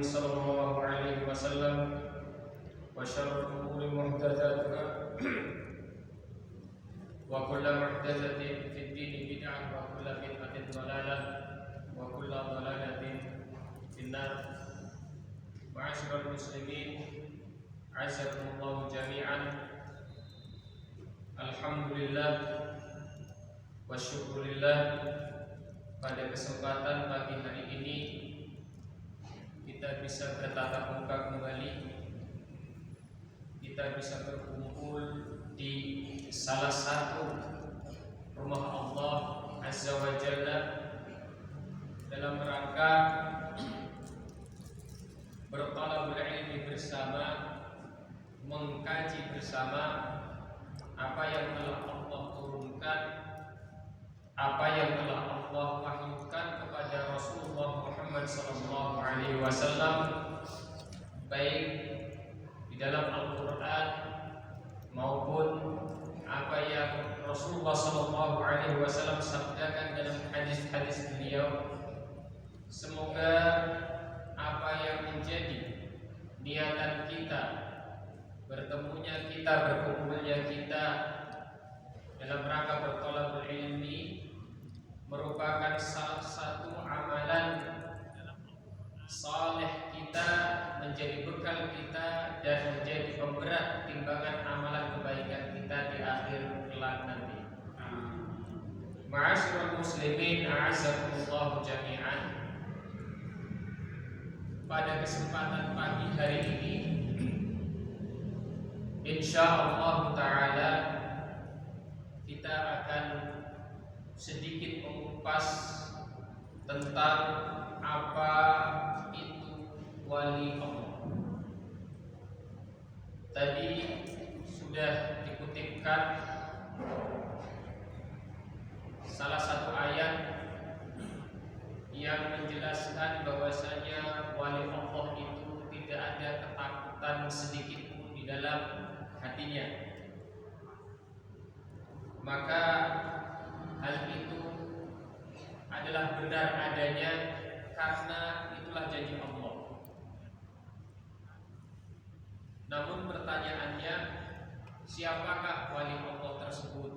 صلى الله عليه وسلم وشر الأمور محدثاتها وكل محدثة في الدين بدعة وكل بدعة ضلالة وكل ضلالة في النار. معاشر المسلمين عزكم الله جميعا. Alhamdulillah wa syukurillah, pada kesempatan pagi hari ini kita bisa bertatap muka kembali, kita bisa berkumpul di salah satu rumah Allah Azza wa Jalla dalam rangka berthalabul ilmi bersama, mengkaji bersama apa yang telah Allah turunkan, apa yang telah Allah wahyukan kepada Rasulullah Muhammad SAW, baik di dalam Al-Quran maupun apa yang Rasulullah SAW sabdakan dalam hadis-hadis beliau. Semoga apa yang menjadi niatan kita, bertemunya kita, berkumpulnya kita dalam rangka berthalabul ilmi merupakan salah satu amalan saleh kita, menjadi bekal kita dan menjadi pemberat timbangan amalan kebaikan kita di akhir kelak nanti. Ma'asyiral muslimin a'azzakumullah jami'an. Pada kesempatan pagi hari ini insyaallah ta'ala kita akan sedikit mengupas tentang apa itu wali Allah. Tadi sudah dikutipkan salah satu ayat yang menjelaskan bahwasanya wali Allah itu tidak ada ketakutan sedikit pun di dalam hatinya. Maka hal itu adalah benar adanya karena itulah janji Allah. Namun pertanyaannya, siapakah wali Allah tersebut?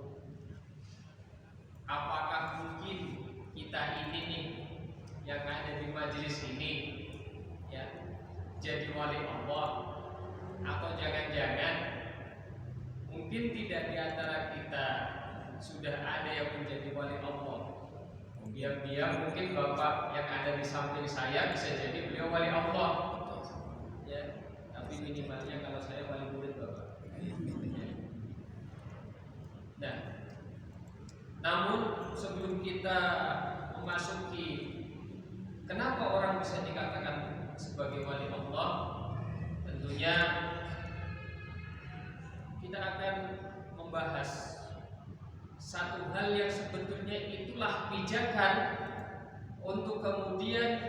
Apakah mungkin kita ini nih yang ada di majelis ini ya jadi wali Allah, atau jangan-jangan mungkin tidak di antara kita sudah ada yang menjadi wali Allah? Diam-diam mungkin bapak yang ada di samping saya bisa jadi beliau wali Allah ya, tapi minimalnya kalau saya wali murid bapak. Nah, namun sebelum kita memasuki kenapa orang bisa dikatakan sebagai wali Allah, tentunya kita akan membahas satu hal yang sebetulnya itulah pijakan untuk kemudian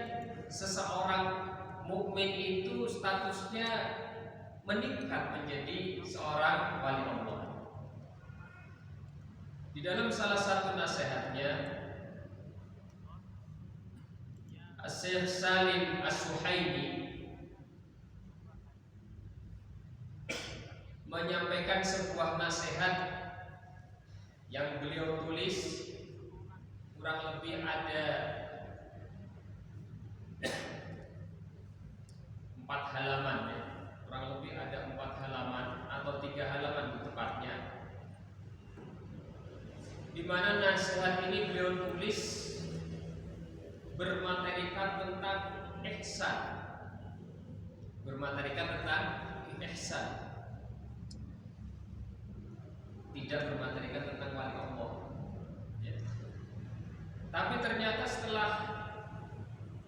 seseorang mukmin itu statusnya meningkat menjadi seorang wali Allah. Di dalam salah satu nasihatnya, Syekh Salim As-Suhaimi menyampaikan sebuah nasihat yang beliau tulis kurang lebih ada 4 halaman ya. Kurang lebih ada 4 halaman atau 3 halaman tepatnya, di mana nasihat ini beliau tulis bermaterikan tentang ihsan, tidak bermaterikan tentang wali Allah ya. Tapi ternyata setelah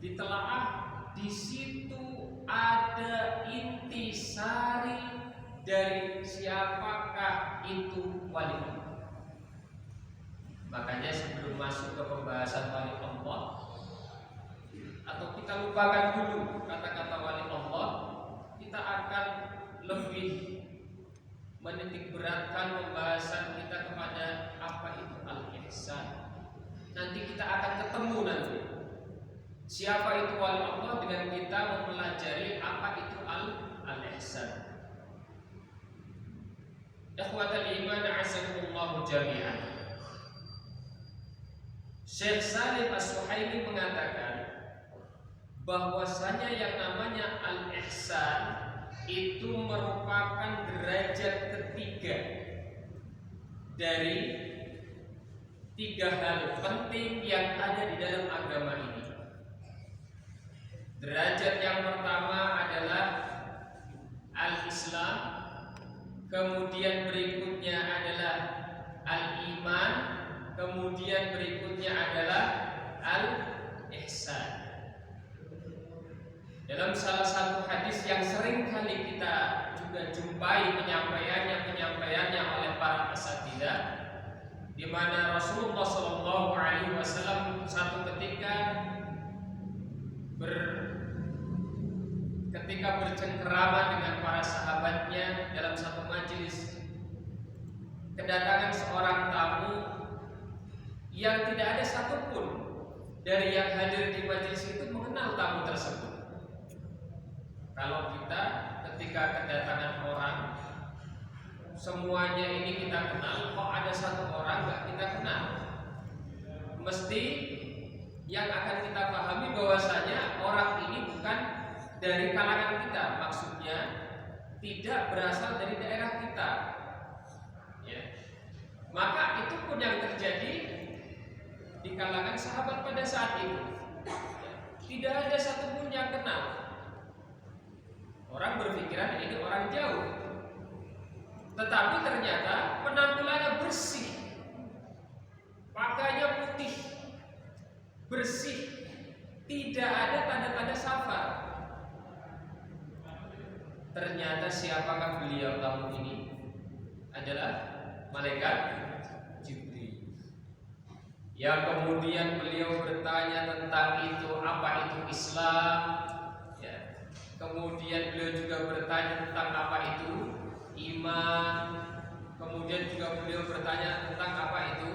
ditelaah, di situ ada intisari dari siapakah itu wali Allah. Makanya sebelum masuk ke pembahasan wali Allah, atau kita lupakan dulu kata-kata wali Allah, kita akan lebih menitik beratkan pembahasan kita kepada apa itu al-ihsan. Nanti kita akan ketemu nanti siapa itu wali Allah dengan kita mempelajari apa itu al-ihsan. Ikhwatal iman azakumullah jami'an. Syekh Salim As-Suhaimi mengatakan bahwasanya yang namanya al-ihsan itu merupakan derajat ketiga dari tiga hal penting yang ada di dalam agama ini. Derajat yang pertama adalah al-Islam, kemudian berikutnya adalah al-iman, kemudian berikutnya adalah al-ihsan. Dalam salah satu hadis yang sering kali kita juga jumpai penyampaiannya oleh para asatidzah, di mana Rasulullah SAW satu ketika bercengkerama dengan para sahabatnya dalam satu majelis, kedatangan seorang tamu yang tidak ada satupun dari yang hadir di majelis itu mengenal tamu tersebut. Kalau kita ketika kedatangan orang, semuanya ini kita kenal, kok ada satu orang nggak kita kenal, mesti yang akan kita pahami bahwasanya orang ini bukan dari kalangan kita, maksudnya tidak berasal dari daerah kita, ya. Maka itu pun yang terjadi di kalangan sahabat pada saat itu, ya. Tidak ada satupun yang kenal. Orang berpikiran ini orang jauh, tetapi ternyata penampilannya bersih, pakaiannya putih, bersih, tidak ada tanda-tanda safar. Ternyata siapakah beliau tamu ini? Adalah malaikat Jibril. Yang kemudian beliau bertanya tentang itu, apa itu Islam? Ya. Kemudian beliau juga bertanya tentang apa itu iman. Kemudian juga beliau bertanya tentang apa itu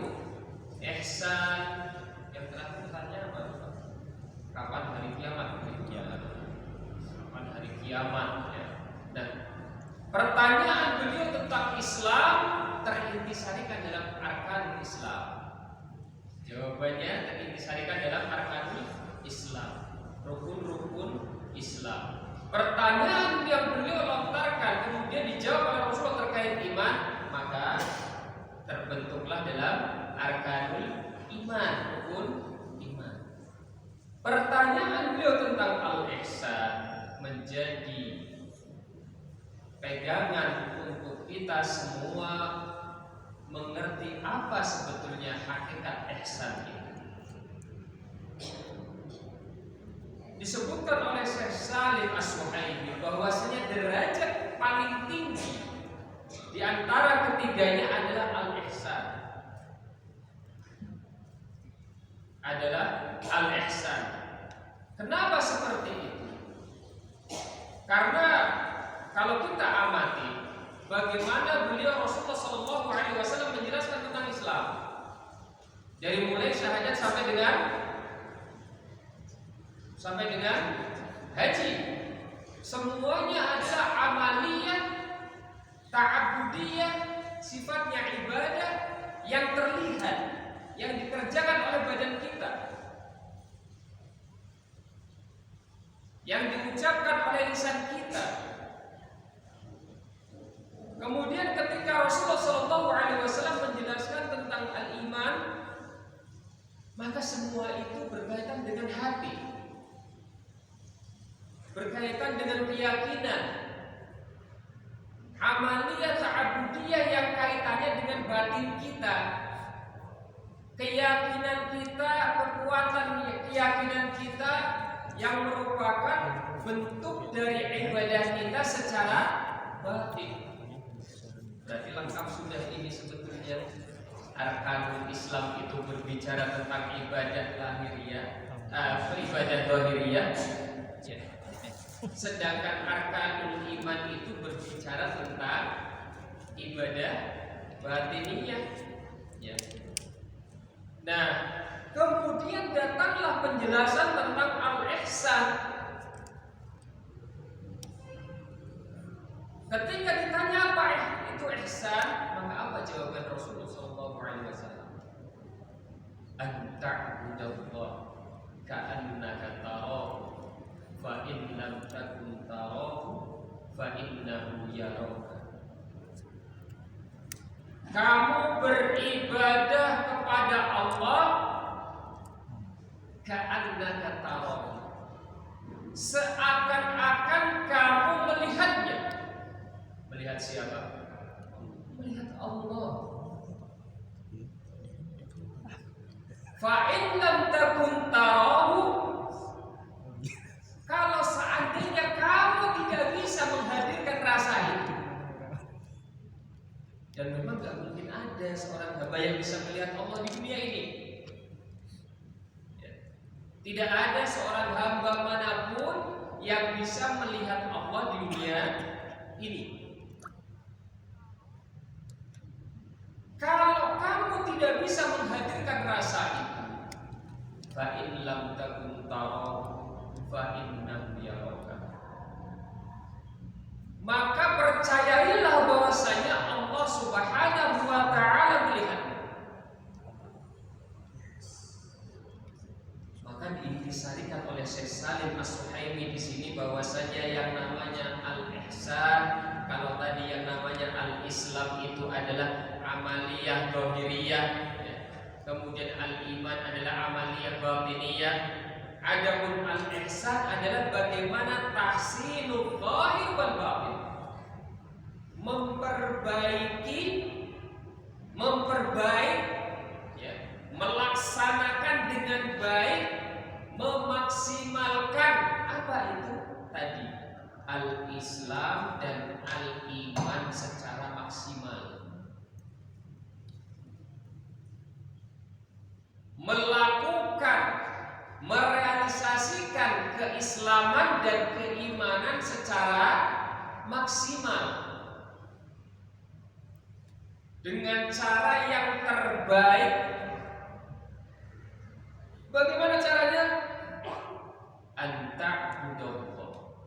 ihsan. Yang terakhir bertanya apa? Kapan hari kiamat? Kapan hari kiamat? Ya. Dan pertanyaan beliau tentang Islam terintisarikan dalam arkanul Islam. Jawabannya terintisarikan dalam arkanul Islam, rukun-rukun Islam. Pertanyaan yang beliau lontarkan kemudian dijawab oleh Rasulullah terkait iman, maka terbentuklah dalam arkanul iman, rukun iman. Pertanyaan beliau tentang al-ihsan menjadi pegangan untuk kita semua mengerti apa sebetulnya hakikat ihsan itu. Disebutkan oleh Syekh Salim As-Suhaimi bahwasanya derajat paling tinggi di antara ketiganya adalah al-ihsan. Kenapa seperti itu? Karena kalau kita amati bagaimana beliau Rasulullah SAW menjelaskan tentang Islam, dari mulai syahadat sampai dengan haji, semuanya adalah amaliyah, ta'abudiyah, sifatnya ibadah yang terlihat, yang dikerjakan oleh badan kita, yang diucapkan oleh lisan kita. Kemudian ketika Rasulullah SAW menjelaskan tentang al-iman, maka semua itu berkaitan dengan hati, berkaitan dengan keyakinan, amaliyah ta'abudiyah yang kaitannya dengan batin kita, keyakinan kita, kekuatan keyakinan kita yang merupakan bentuk dari ibadah kita secara batin. Berarti lengkap sudah ini sebetulnya. Arkanul Islam itu berbicara tentang ibadah lahiriah, ibadah zahiriyah. Sedangkan arkanul iman itu berbicara tentang ibadah batiniyah. Nah, kemudian datanglah penjelasan tentang ihsan. Ketika ditanya apa itu ihsan, maka apa jawaban Rasulullah SAW? An ta'budallah ka'annaka tarahu fa in lam takun tarahu fa innahu yaraka. Kamu beribadah kepada Allah ka'annaka tarahu, seakan-akan kamu melihatnya. Melihat siapa? Melihat Allah. Fa in lam takun tarahu, kalau seandainya kamu tidak bisa menghadirkan rasa itu, dan memang gak mungkin ada seorang hamba yang bisa melihat Allah di dunia ini. Tidak ada seorang hamba manapun yang bisa melihat Allah di dunia ini. Kalau kamu tidak bisa menghadirkan rasa itu, fa in lam takun tarahu fa innahu yaraka, maka percayailah bahwasanya Allah Subhanahu wa taala melihatmu. Maka diintisarikan oleh Syekh Salim As-Suhaimi di sini bahwasanya yang namanya al-ihsan, kalau tadi yang namanya al-Islam itu adalah amaliyah zahiriyah, kemudian al-iman adalah amaliyah batiniyah. Adapun al-ihsan adalah bagaimana tahsinul zahir wal batin, memperbaik, melaksanakan dengan baik, memaksimalkan apa itu tadi al-Islam dan al-iman secara maksimal. Melakukan, merealisasikan keislaman dan keimanan secara maksimal dengan cara yang terbaik. Bagaimana caranya? Anta'budallah,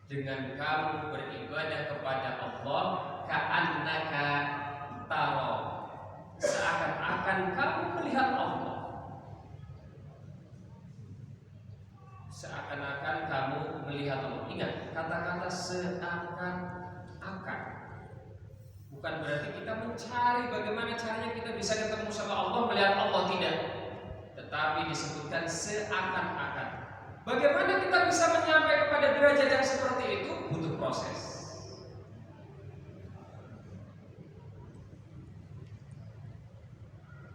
dengan kamu beribadah kepada Allah ka'annaka tarahu, seakan-akan kamu melihat Allah. Seakan-akan kamu melihat Allah. Ingat, kata-kata seakan-akan bukan berarti kita mencari bagaimana caranya kita bisa ketemu sama Allah, melihat Allah, tidak. Tetapi disebutkan seakan-akan. Bagaimana kita bisa menyampai kepada derajat yang seperti itu? Butuh proses.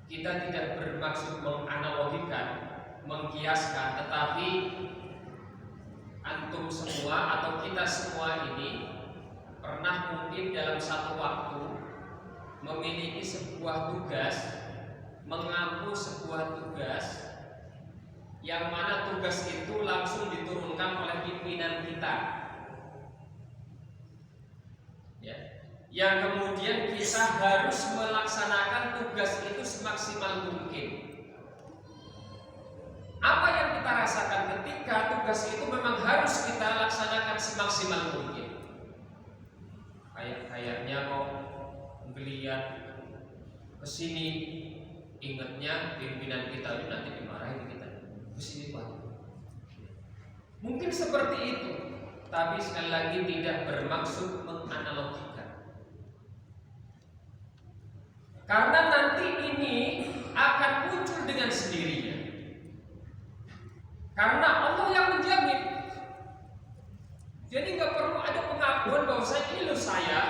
Kita tidak bermaksud menganalogikan, mengkiaskan, tetapi antum semua atau kita semua ini pernah mungkin dalam satu waktu memiliki sebuah tugas, mengampu sebuah tugas, yang mana tugas itu langsung diturunkan oleh pimpinan kita, yang kemudian kita harus melaksanakan tugas itu semaksimal mungkin. Apa yang kita rasakan ketika tugas itu memang harus kita laksanakan semaksimal mungkin? Kayaknya kok melihat kesini, ingatnya pimpinan kita ini nanti dimarahin kita. Kesini Pak. Mungkin seperti itu, tapi sekali lagi tidak bermaksud menganalogikan. Karena nanti ini akan muncul dengan sendirinya. Karena Allah yang menjamin. Jadi nggak perlu ada pengakuan bahwa ini loh saya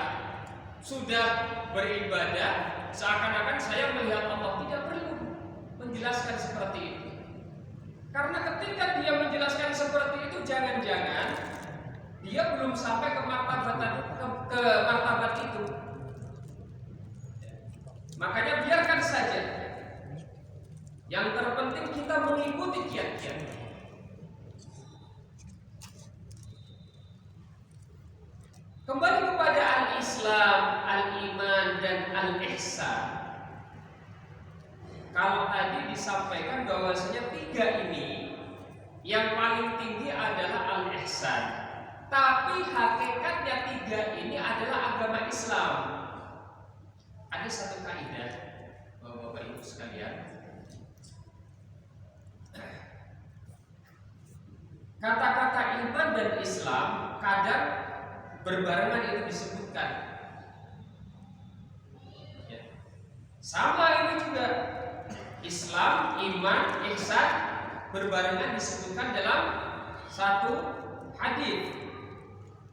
sudah beribadah seakan-akan saya melihat Allah. Tidak perlu menjelaskan seperti itu. Karena ketika dia menjelaskan seperti itu, jangan-jangan dia belum sampai ke martabat itu. Makanya biarkan saja. Yang terpenting kita mengikuti kiat-kiat. Kembali kepada al-Islam, al-iman, dan al-ihsan. Kalau tadi disampaikan bahwasanya tiga ini Yang paling tinggi adalah al-ihsan. Tapi hakikatnya tiga ini adalah agama Islam. Ada satu kaidah, Bapak Ibu sekalian. Kata-kata iman dan Islam kadang berbarengan itu disebutkan. Ya. Sama ini juga Islam, iman, ihsan berbarengan disebutkan dalam satu hadis.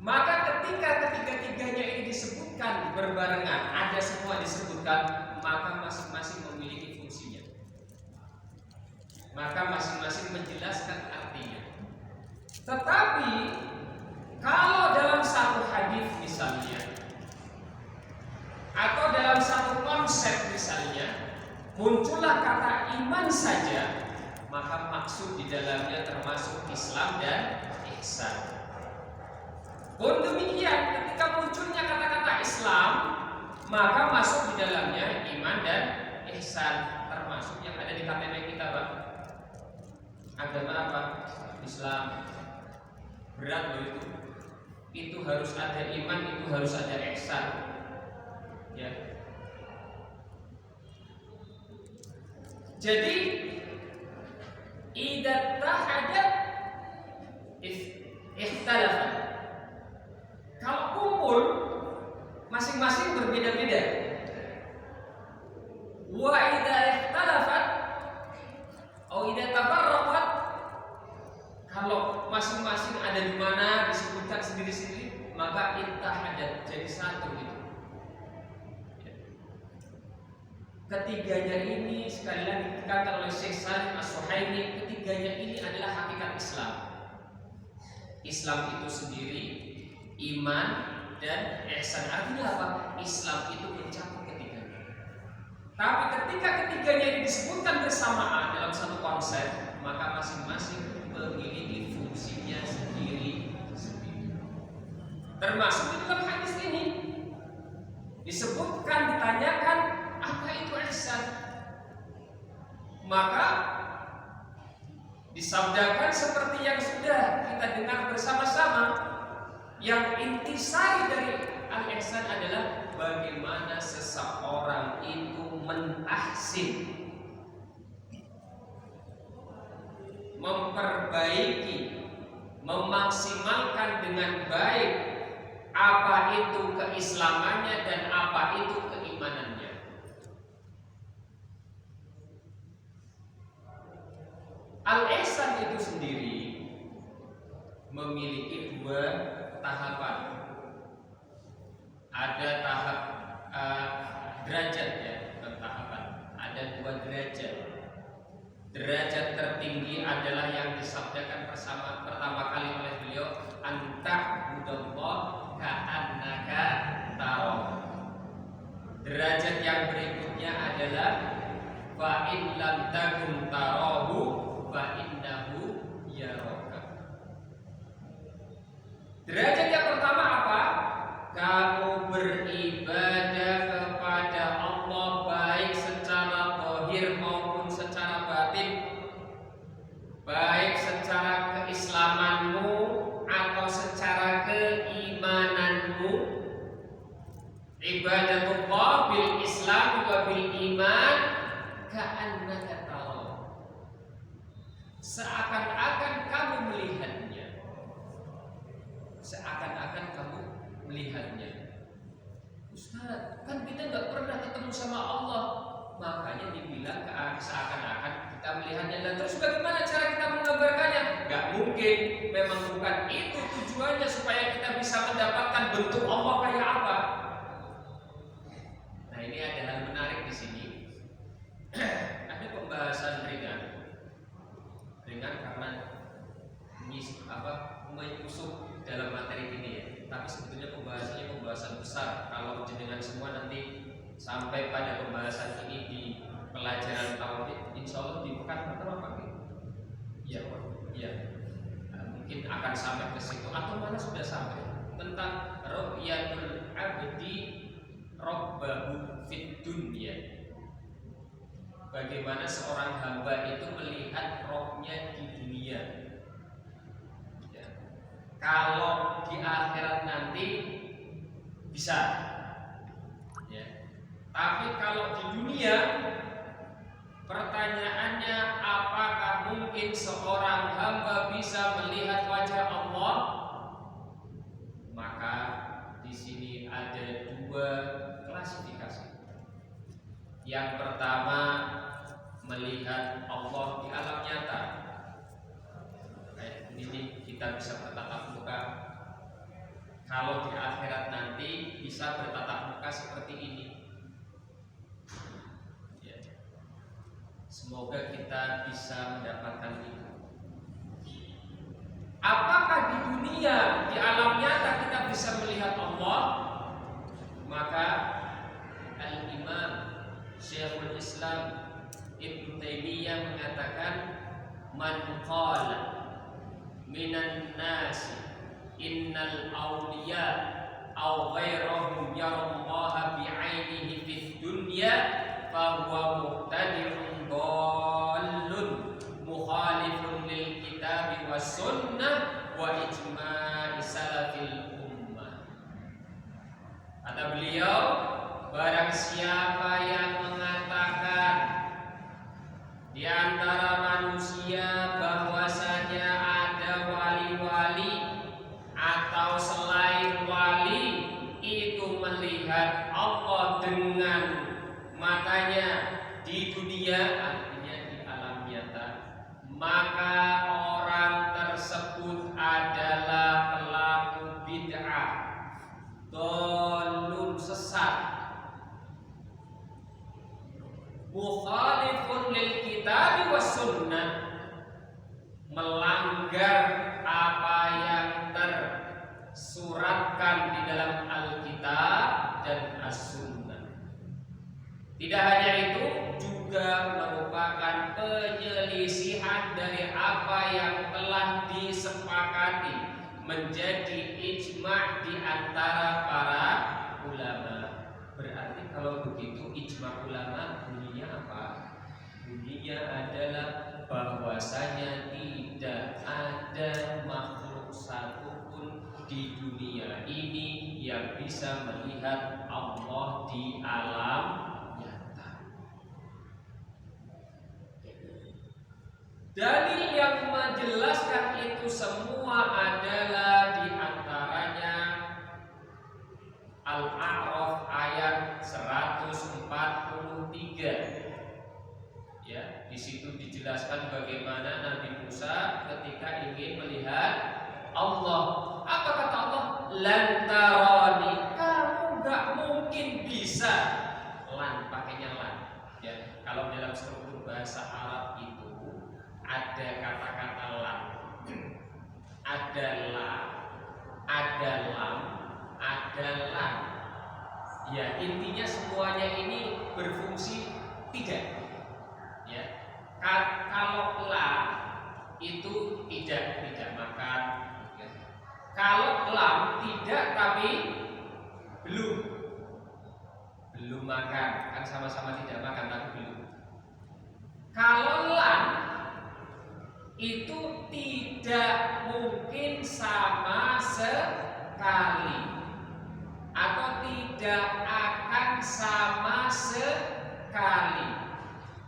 Maka ketika ketiga-tiganya ini disebutkan berbarengan, ada semua disebutkan, maka masing-masing memiliki fungsinya. Maka masing-masing menjelaskan artinya. Tetapi kalau dalam satu hadis misalnya, atau dalam satu konsep misalnya, muncullah kata iman saja, maka maksud di dalamnya termasuk Islam dan ihsan. Pun demikian, ketika munculnya kata-kata Islam, maka masuk di dalamnya iman dan ihsan, termasuk yang ada di KTP kita, Pak. Agama apa? Islam. Berat loh itu. Itu harus ada iman, itu harus ada ihsan. Ya. Jadi idza tahadat ikhtalafat. Kalau kumpul masing-masing berbeda-beda. Wa idza ikhtalafat atau idza tafarraqat, kalau masing-masing ada di mana disebutkan sendiri-sendiri, maka ittahadat, jadi satu itu. Ketiganya ini sekali lagi dikatakan oleh Syekh Salim As-Suhaimi, ketiganya ini adalah hakikat Islam. Islam itu sendiri, iman dan ihsan. Artinya apa? Islam itu mencakup ketiganya. Tapi ketika ketiganya ini disebutkan bersamaan dalam satu konsep, maka masing-masing memiliki fungsinya sendiri-sendiri. Termasuk di dalam hadis ini disebutkan, ditanyakan apa itu ihsan, maka disabdakan seperti yang sudah kita dengar bersama-sama. Yang intisari dari al-ihsan adalah bagaimana seseorang itu mentahsin, memperbaiki, memaksimalkan dengan baik apa itu keislamannya dan apa itu keimanannya. Al-ihsan itu sendiri memiliki dua tahapan. Ada tahap derajat, ya, bukan tahapan. Ada dua derajat. Derajat tertinggi adalah yang disabdakan pertama kali oleh beliau, anta'budallah ka'annaka tarahu. Derajat yang berikutnya adalah fa in lam takun tarahu fa innahu yaraka. Derajat yang pertama apa? Kamu beribadah kepada Allah baik secara zahir maupun secara batin, baik secara keislamanmu atau secara keimananmu. Ibadatullah bil Islam wa bil iman ka'annaka tarahu. Seakan-akan kamu melihatnya. Seakan-akan kamu melihatnya. Ustaz, kan kita nggak pernah ketemu sama Allah. Makanya dibilang seakan-akan kita melihatnya. Dan terus bagaimana cara kita menggambarkannya? Gak mungkin. Memang bukan itu tujuannya, supaya kita bisa mendapatkan bentuk Allah kayak apa. Nah, ini ada hal menarik di sini. Ada pembahasan ringan karena menyusup dalam materi ini, ya. Tapi sebetulnya pembahasan besar. Kalau jenengan semua nanti sampai pada pembahasan ini di pelajaran tauhid, insya Allah di pekan pertama pagi. Ya. Mungkin akan sampai ke situ atau mana sudah sampai tentang ru'yatul abdi rabbahu fid dunya. Bagaimana seorang hamba itu melihat rohnya di dunia. kalau di akhirat nanti bisa, ya. Tapi kalau di dunia, pertanyaannya apakah mungkin seorang hamba bisa melihat wajah Allah? Maka di sini ada dua klasifikasi. Yang pertama, melihat Allah di alam nyata. Ini kita bisa bertatap muka. Kalau di akhirat nanti bisa bertatap muka seperti ini. Ya. Semoga kita bisa mendapatkan itu. Apakah di dunia, di alam nyata kita bisa melihat Allah? Maka Al-Imam Syekhul Islam Ibnu Taimiyah mengatakan, man qala minan nasi innal awliya aw ghairahum yarallaha bi'ainihi fid dunya fa huwa muqtadirun dhallun mukhalifun lil kitabi was sunnah wa ijma'i salafil ummah. Kata beliau, barang siapa yang mengatakan di antara manusia bahwasanya ada wali-wali atau selain wali itu melihat Allah dengan matanya di dunia, artinya di alam nyata, maka orang tersebut adalah pelaku bid'ah, dhalun, sesat, mukhalifun lil kitab was sunnah, melanggar apa yang tersuratkan di dalam Alkitab dan As-Sunnah. Tidak hanya itu, juga merupakan penyelisihan dari apa yang telah disepakati menjadi ijma' di antara para ulama. Berarti kalau begitu ijma' ulama bunyinya apa? Bunyinya adalah bahwasanya tidak ada makhluk satupun di dunia ini yang bisa melihat Allah di alam nyata. Dalil yang menjelaskan itu semua adalah di antaranya Al-A'raf ayat 143. Ya, di situ dijelaskan bagaimana Nabi Musa ketika ingin melihat Allah. Apa kata Allah? Lan tarani, kamu gak mungkin bisa. Lan, pakainya lan. Ya, kalau dalam struktur bahasa Arab itu ada kata-kata lan, ada la, ada lam, ada lan. Ya, intinya semuanya ini berfungsi tidak. Ya, kalau la itu tidak makan. Ya. Kalau lam tidak tapi belum makan, kan sama-sama tidak makan tapi belum. Kalau lam itu tidak mungkin sama sekali atau tidak akan sama sekali.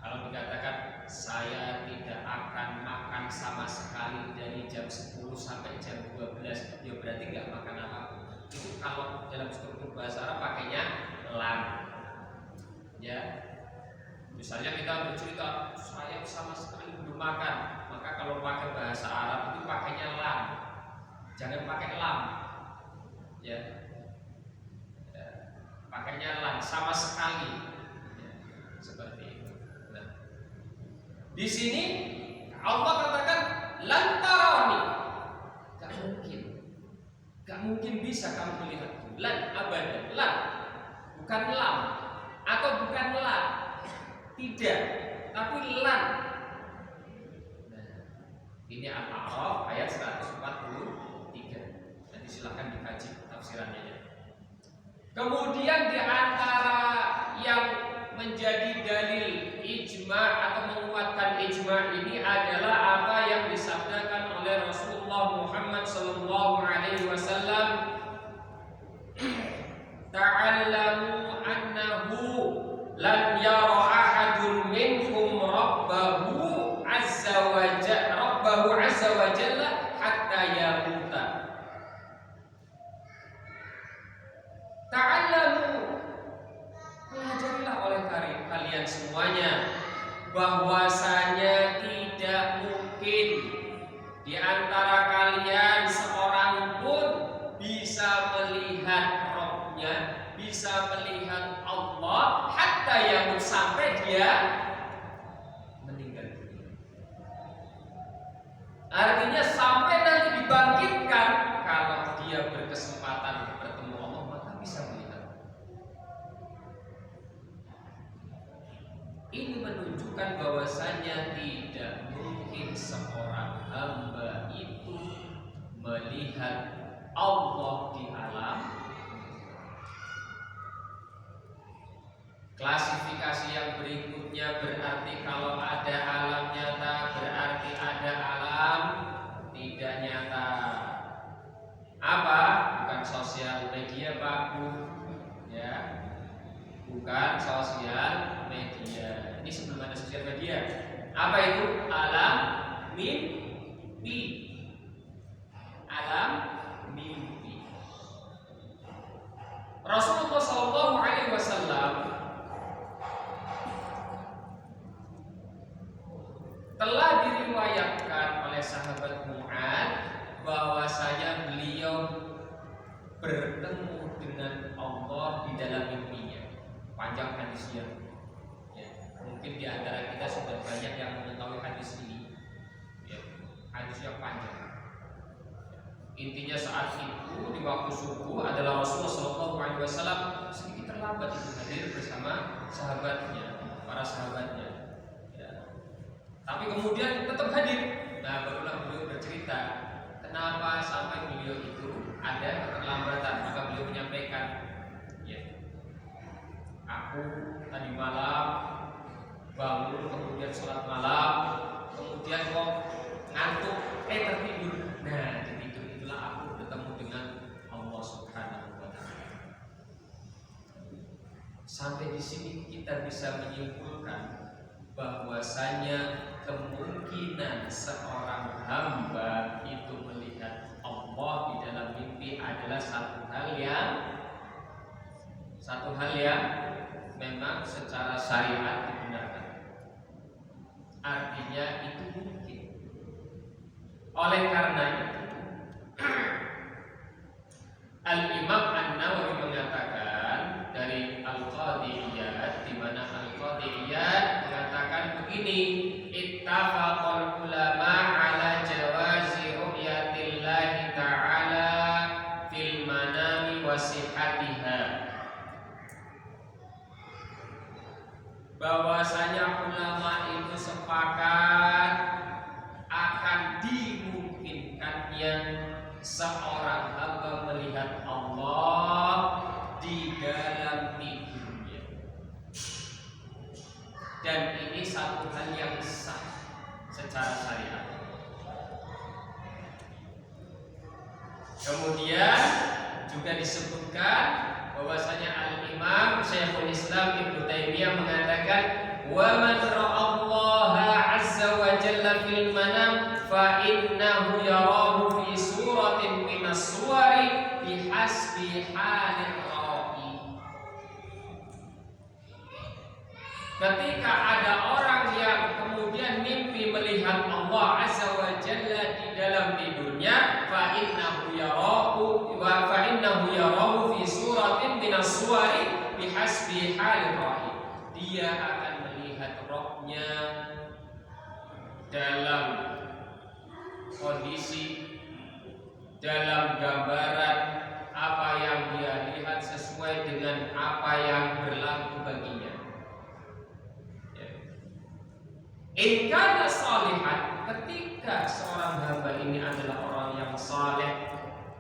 Kalau dikatakan saya tidak akan makan sama sekali dari jam 10 sampai jam 12, ya berarti nggak makan apapun. Itu kalau dalam struktur bahasa Arab pakainya lam. Ya, misalnya kita bercerita saya sama sekali belum makan, maka kalau pakai bahasa Arab itu pakainya lam. Jangan pakai lam. Ya, pakainya lam, sama sekali. Ya, seperti itu. Di sini Allah katakan lantaroni, gak mungkin bisa kamu melihat lan abadan, lan bukan lam atau bukan la, tidak, tapi lan. Nah, ini Al-A'raf ayat 143. Nanti silahkan dikaji tafsirannya. Kemudian di antara yang menjadi dalil ijma atau menguatkan ijma ini adalah apa yang disabdakan oleh Rasulullah Muhammad SAW alaihi wasallam, ta'allamu annahu lan yara ahadun minkum rabbahu azza wa jalla hatta yamuta. Ta'allamu, pelajarilah oleh kalian semuanya bahwasanya tidak mungkin di antara kalian seorang pun bisa melihat Rabb-nya, bisa melihat Allah hatta yamut, sampai dia meninggal dunia. Artinya sampai nanti dibangkitkan, kalau dia berkesempatan bertemu Allah maka bisa melihat. Ini menunjukkan bahwasanya tidak mungkin seorang hamba itu melihat Allah di alam. Klasifikasi yang berikutnya berarti kalau ada alam nyata berarti ada alam tidak nyata. Apa? Bukan sosial media, Pak Bu. Ya. Bukan sosial media. Ini sebelum ada sosial media. Apa itu? Alam mimpi. Alam mimpi. Rasulullah SAW telah diriwayatkan oleh sahabat Mu'ad bahwasanya beliau bertemu dengan Allah di dalam mimpinya. Panjang hadisnya. Ya, mungkin di antara kita sudah banyak yang mengetahui hadis ini. Ya, hadisnya panjang. Intinya saat itu di waktu subuh adalah Rasulullah SAW sedikit terlambat itu hadir bersama sahabatnya, para sahabatnya. Ya. Tapi kemudian tetap hadir. Nah, barulah beliau bercerita kenapa sampai beliau itu ada keterlambatan. Maka beliau menyampaikan, ya, aku tadi malam bangun, kemudian sholat malam, kemudian kok ngantuk, tertidur. Nah, tertidur itulah aku bertemu dengan Allah Subhanahu wa Ta'ala. Sampai di sini kita bisa menyimpulkan bahwasanya kemungkinan seorang hamba itu melihat Allah di dalam mimpi adalah satu hal yang memang secara syariat dibenarkan. Artinya itu mungkin. Oleh karena itu Al-Imam An-Nawawi mengatakan dari Al-Qadhi Iyad, di mana Al-Qadhi Iyad mengatakan begini, ittafaqal ulama ala jawazi ru'yatillahi ta'ala fil manami wa sihhatiha. Bahwasanya ulama itu sepakat akan dimungkinkannya seorang hamba melihat Allah di dalam tidurnya, dan ini satu hal yang sah secara syariat. Kemudian juga disebutkan bahwasanya Al-Imam Syekhul Islam Ibnu Taimiyah mengatakan, wa man ra'allaha 'azza wa jalla fil manam fa innahu yarahu fi suratin minas suwari bihasbi halir ra'i. Ketika ada orang yang kemudian mimpi melihat Allah Azza wa Jalla di dalam tidurnya, fa innahu yarahu fi suratin minas suwari bihasbi halir ra'i. Dia akan melihat Rabb-nya dalam kondisi, dalam gambaran apa yang dia lihat sesuai dengan apa yang berlaku baginya. In kana salihan, ketika seorang hamba ini adalah orang yang saleh,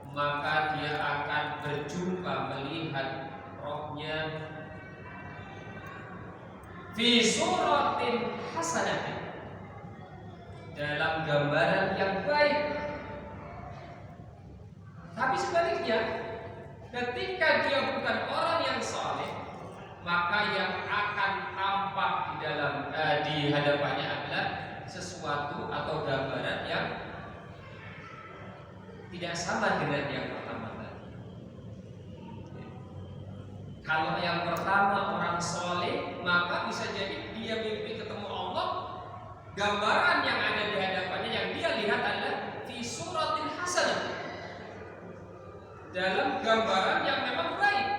maka dia akan berjumpa melihat Rabb-nya fi suratin hasanatin, dalam gambaran yang baik. Tapi Ketika dia bukan orang yang saleh, maka yang akan tampak di hadapannya adalah sesuatu atau gambaran yang tidak sama dengan yang pertama tadi. Kalau yang pertama orang soleh, maka bisa jadi dia mimpi ketemu Allah, gambaran yang ada di hadapannya yang dia lihat adalah fi suratin hasanah, dalam gambaran yang memang baik.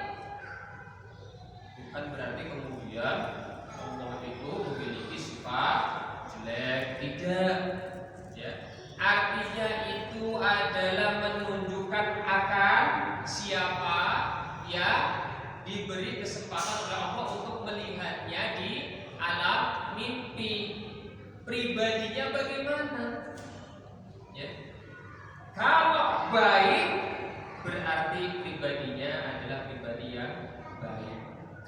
Bukan berarti kemudian Allah itu memiliki sifat jelek, tidak. Ya. Artinya itu adalah menunjukkan akan siapa yang diberi kesempatan oleh Allah untuk melihatnya di alam mimpi. Pribadinya bagaimana? Ya. Kalau baik berarti pribadinya adalah pribadi yang baik.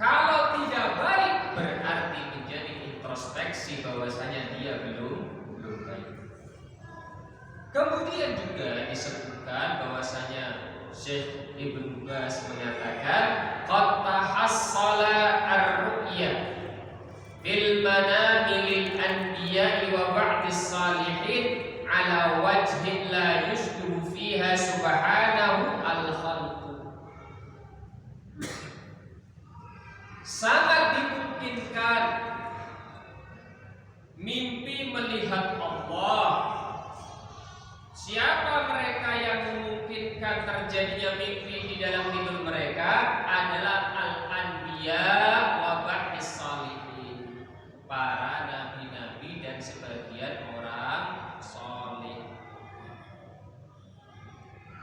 Kalau tidak baik berarti menjadi introspeksi bahwasanya dia belum baik. Kemudian juga disebutkan bahwasanya Syekh Ibnu Baz mengatakan qad tahassala ar-ru'ya bil manami lil anbiya'i wa ba'dis salihin ala wajhin la yushbihu fiha subhanahu al-khalqu. Sangat dimungkinkan mimpi melihat Allah. Siapa mereka yang memungkinkan terjadinya mimpi di dalam tidur mereka adalah al-anbiya wa ba'dis salihin, para nabi-nabi dan sebagian orang saleh.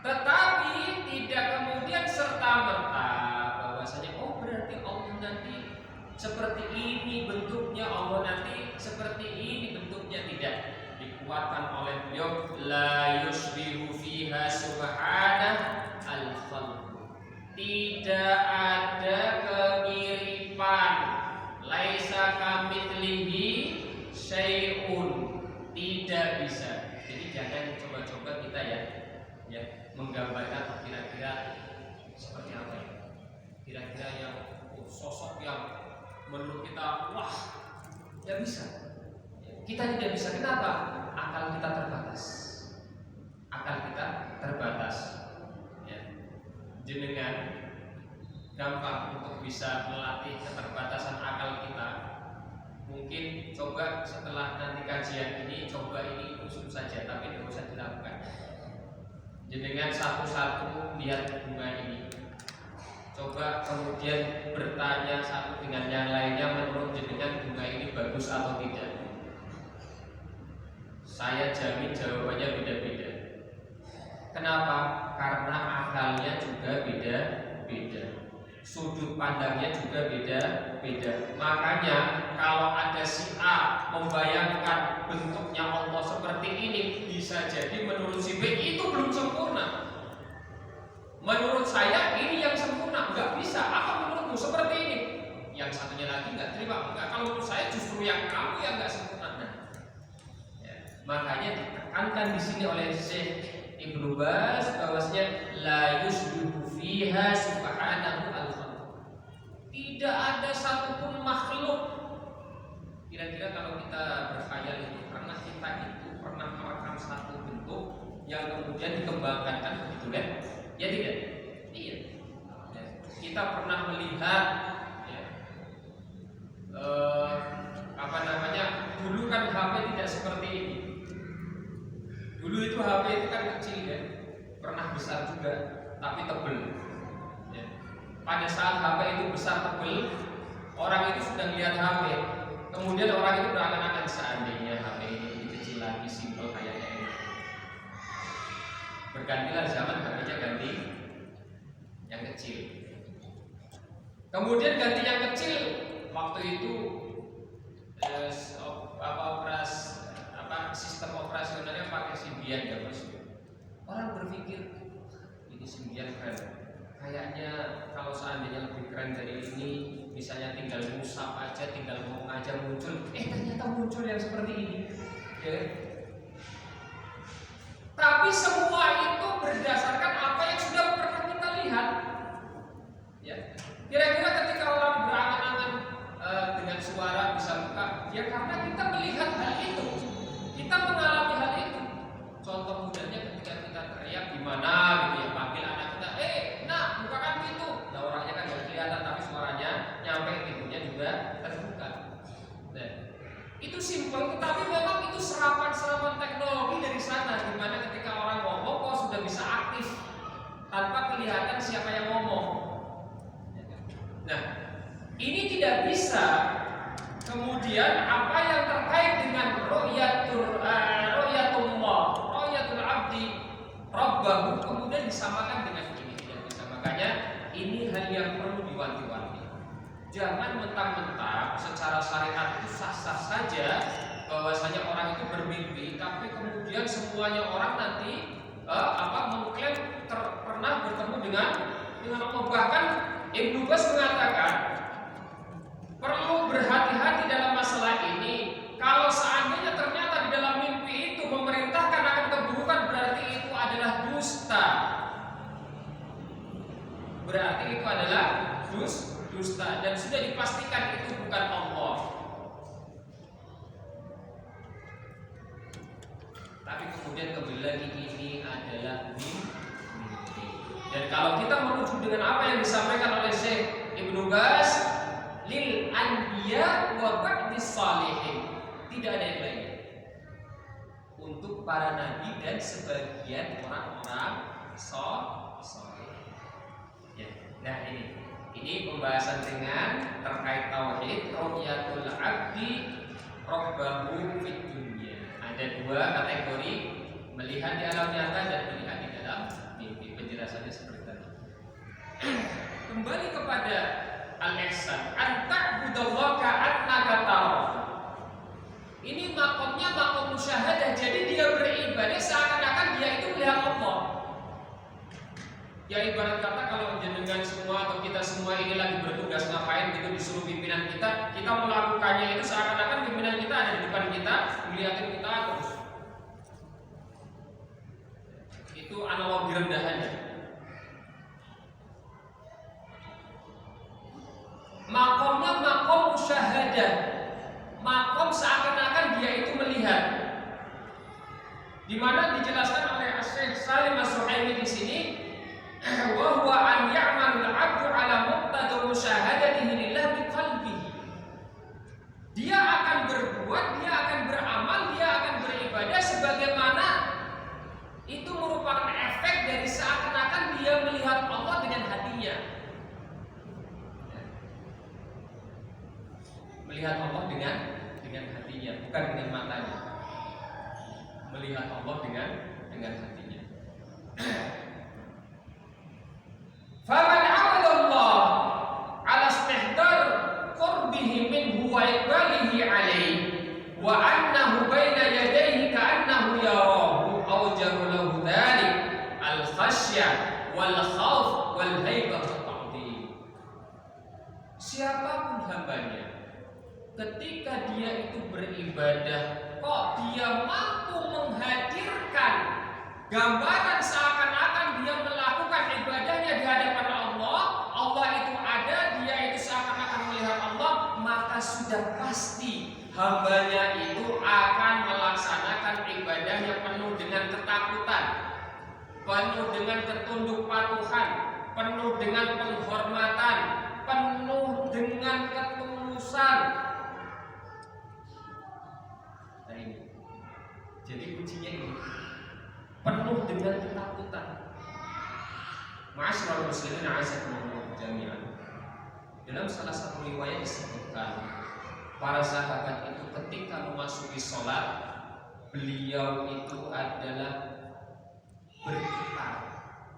Tetapi tidak kemudian serta-merta bahwasanya oh berarti Allah nanti seperti ini bentuknya, Allah nanti seperti ini bentuknya, tidak. Dikuatkan oleh beliau la yushbihu fiha subhanahu al-khalq, tidak ada kemiripan, laisa kamitslihi syai'un, tidak bisa. Jadi jangan coba-coba kita ya menggambarkan kira-kira seperti apa ya, kira-kira yang sosok yang menurut kita wah tidak bisa. Kita tidak bisa. Kenapa? Akal kita terbatas. Ya. Jenengan gampang untuk bisa melatih keterbatasan akal kita. Mungkin coba setelah nanti kajian ini, coba ini khusus saja, tapi tidak usah dilakukan. Jenengan satu-satu lihat bunga ini. Coba kemudian bertanya satu dengan yang lainnya, menurut jenengan bunga ini bagus atau tidak? Saya jamin jawabannya beda-beda. Kenapa? Karena akalnya juga beda-beda, sudut pandangnya juga beda-beda. Makanya kalau ada si A membayangkan bentuknya Allah seperti ini, bisa jadi menurut si B itu belum sempurna. Menurut saya ini yang sempurna, nggak bisa. Apa menurutmu seperti ini? Yang satunya lagi nggak terima. Enggak, kalau menurut saya justru yang kamu yang nggak sempurna. Makanya ditekankan di sini oleh Syekh Ibnu Baz bahwasanya la yushbihu fiha subhanahu al-khalq. Tidak ada satupun makhluk. Kira-kira kalau kita berkhayal itu pernah merekam satu bentuk yang kemudian dikembangkan, kan begitu kan? Ya tidak? Iya. Kita pernah melihat dulu kan HP tidak seperti ini. Dulu itu HP itu kan kecil ya, pernah besar juga, tapi tebel. Ya. Pada saat HP itu besar tebel, orang itu sudah lihat HP. Kemudian orang itu berangan-angan seandainya HP ini lebih kecil lagi, simpel kayaknya ini. Bergantilah zaman, HP-nya ganti yang kecil. Kemudian ganti yang kecil, waktu itu sistem operasionalnya pakai Symbian ya Mas. Orang berpikir ini Symbian keren. Kayaknya kalau seandainya lebih keren dari ini, misalnya tinggal ngusap aja, tinggal ngomong aja muncul. Ternyata muncul yang seperti ini. Ya. Tapi semua itu berdasarkan apa yang sudah pernah kita lihat. kelihatan siapa yang ngomong. Nah, ini tidak bisa kemudian apa yang terkait dengan ru'yatullah, ru'yatul abdi rabbahu kemudian disamakan dengan ini, tidak bisa. Makanya ini hal yang perlu diwanti-wanti. Jangan mentang-mentang secara syariat itu sah-sah saja bahwasanya orang itu bermimpi, tapi kemudian semuanya orang nanti mengklaim pernah bertemu dengan Allah. Bahkan Ibnu Baz mengatakan perlu berhati-hati dalam masalah ini. Kalau seandainya ternyata di dalam mimpi itu memerintahkan akan keburukan, berarti itu adalah dusta. Berarti itu adalah dusta dan sudah dipastikan itu bukan Allah. Tapi kemudian kembali lagi ini adalah mimpi. Dan kalau kita merujuk dengan apa yang disampaikan oleh Syekh Ibnu Baz, lil anbiya wa ba'dis salihin, tidak ada yang lain. Untuk para nabi dan sebagian orang-orang saleh. Ya. Nah, ini pembahasan dengan terkait tauhid ru'yatul abdi rabbahu fid dunya. Ada dua kategori, melihat di alam nyata dan melihat di dalam mimpi. Penjelasannya seperti tadi. Kembali kepada al-ihsan, anta'budallaha ka'annaka tarahu. Ini makomnya makom musyahadah. Jadi dia beribadah seakan-akan dia itu melihat Allah. Ya ibarat kata kalau jenengan semua atau kita semua ini lagi bertugas ngapain gitu disuruh pimpinan kita melakukannya itu seakan-akan pimpinan kita ada di depan kita, melihatin kita terus. Itu analogi rendahannya. Makomnya makom musyahadah, makom seakan-akan dia itu melihat. Di mana dijelaskan oleh Syekh Salim As-Suhaimi di sini, wa huwa an ya'malul 'abdu 'ala muqtada musyahadatihi lillah biqalbihi. Dia akan berbuat, dia akan beramal, dia akan beribadah sebagaimana itu merupakan efek dari seakan-akan dia melihat Allah dengan hatinya. Melihat Allah dengan hatinya, bukan dengan matanya. Melihat Allah dengan hatinya. Faman 'abadallah 'ala istihdar qurbihi minhu wa iqbalihi 'alaihi wa annahu baina yadayhi ka'annahu yarahu aw jahulahu dzalik al-khasyah wal khauf wal haibah wa ta'dhim. Siapapun hambanya ketika dia itu beribadah, kok dia mampu menghadirkan gambaran seakan-akan dia melakukan ibadahnya di hadapan Allah, Allah itu ada, dia itu seakan-akan melihat Allah, maka sudah pasti hambanya itu akan melaksanakan ibadahnya penuh dengan ketakutan, penuh dengan ketunduk patuhan, penuh dengan penghormatan, penuh dengan ketulusan. Jadi kuncinya ini penuh dengan ketakutan. Ma'asyiral muslimin a'azzakumullah jami'an. Dalam salah satu riwayat disebutkan para sahabat itu ketika memasuki sholat, beliau itu adalah bergetar,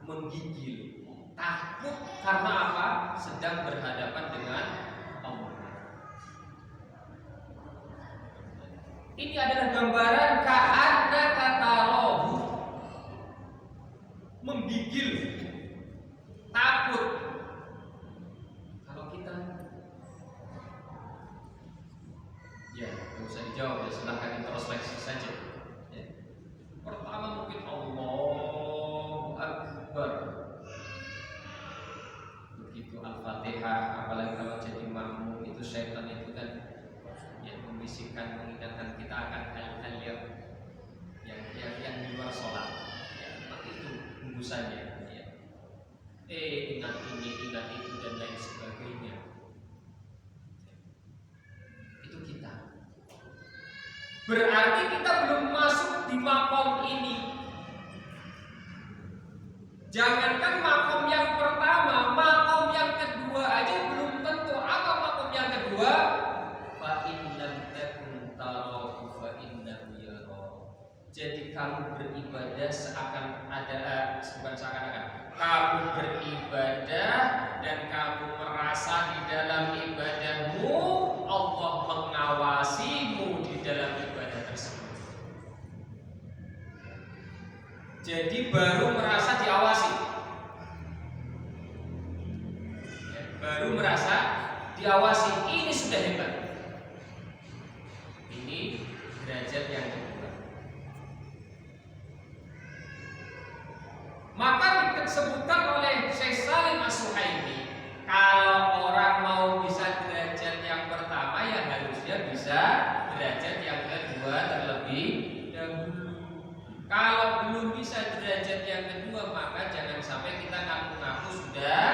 menggigil, takut karena apa? Sedang berhadapan dengan Allah. Ini adalah gambaran ka'annaka tarahu, menggigil, takut. Kalau kita, ya nggak usah dijawab ya, silahkan introspeksi saja. Ya. Pertama mungkin Allahu Akbar, begitu Al-Fatihah, apalagi kalau jadi makmum itu syaitan itu kan yang membisikkan, mengingatkan kita akan hal-hal yang di luar sholat. Ya, maka itu hembusannya. Ya. Ingat ini, ingat itu dan lain sebagainya. Itu kita. Berarti kita belum masuk di makom ini. Jangankan makom yang kamu beribadah dan kamu merasa di dalam ibadahmu Allah mengawasimu di dalam ibadah tersebut. Jadi baru merasa diawasi, baru merasa diawasi, ini sudah hebat. Ini derajat yang kedua. Maka disebutkan oleh Syekh Salim As-Suhaimi, kalau orang mau bisa derajat yang pertama ya harusnya bisa derajat yang kedua terlebih dahulu. Kalau belum bisa derajat yang kedua, maka jangan sampai kita ngaku-ngaku sudah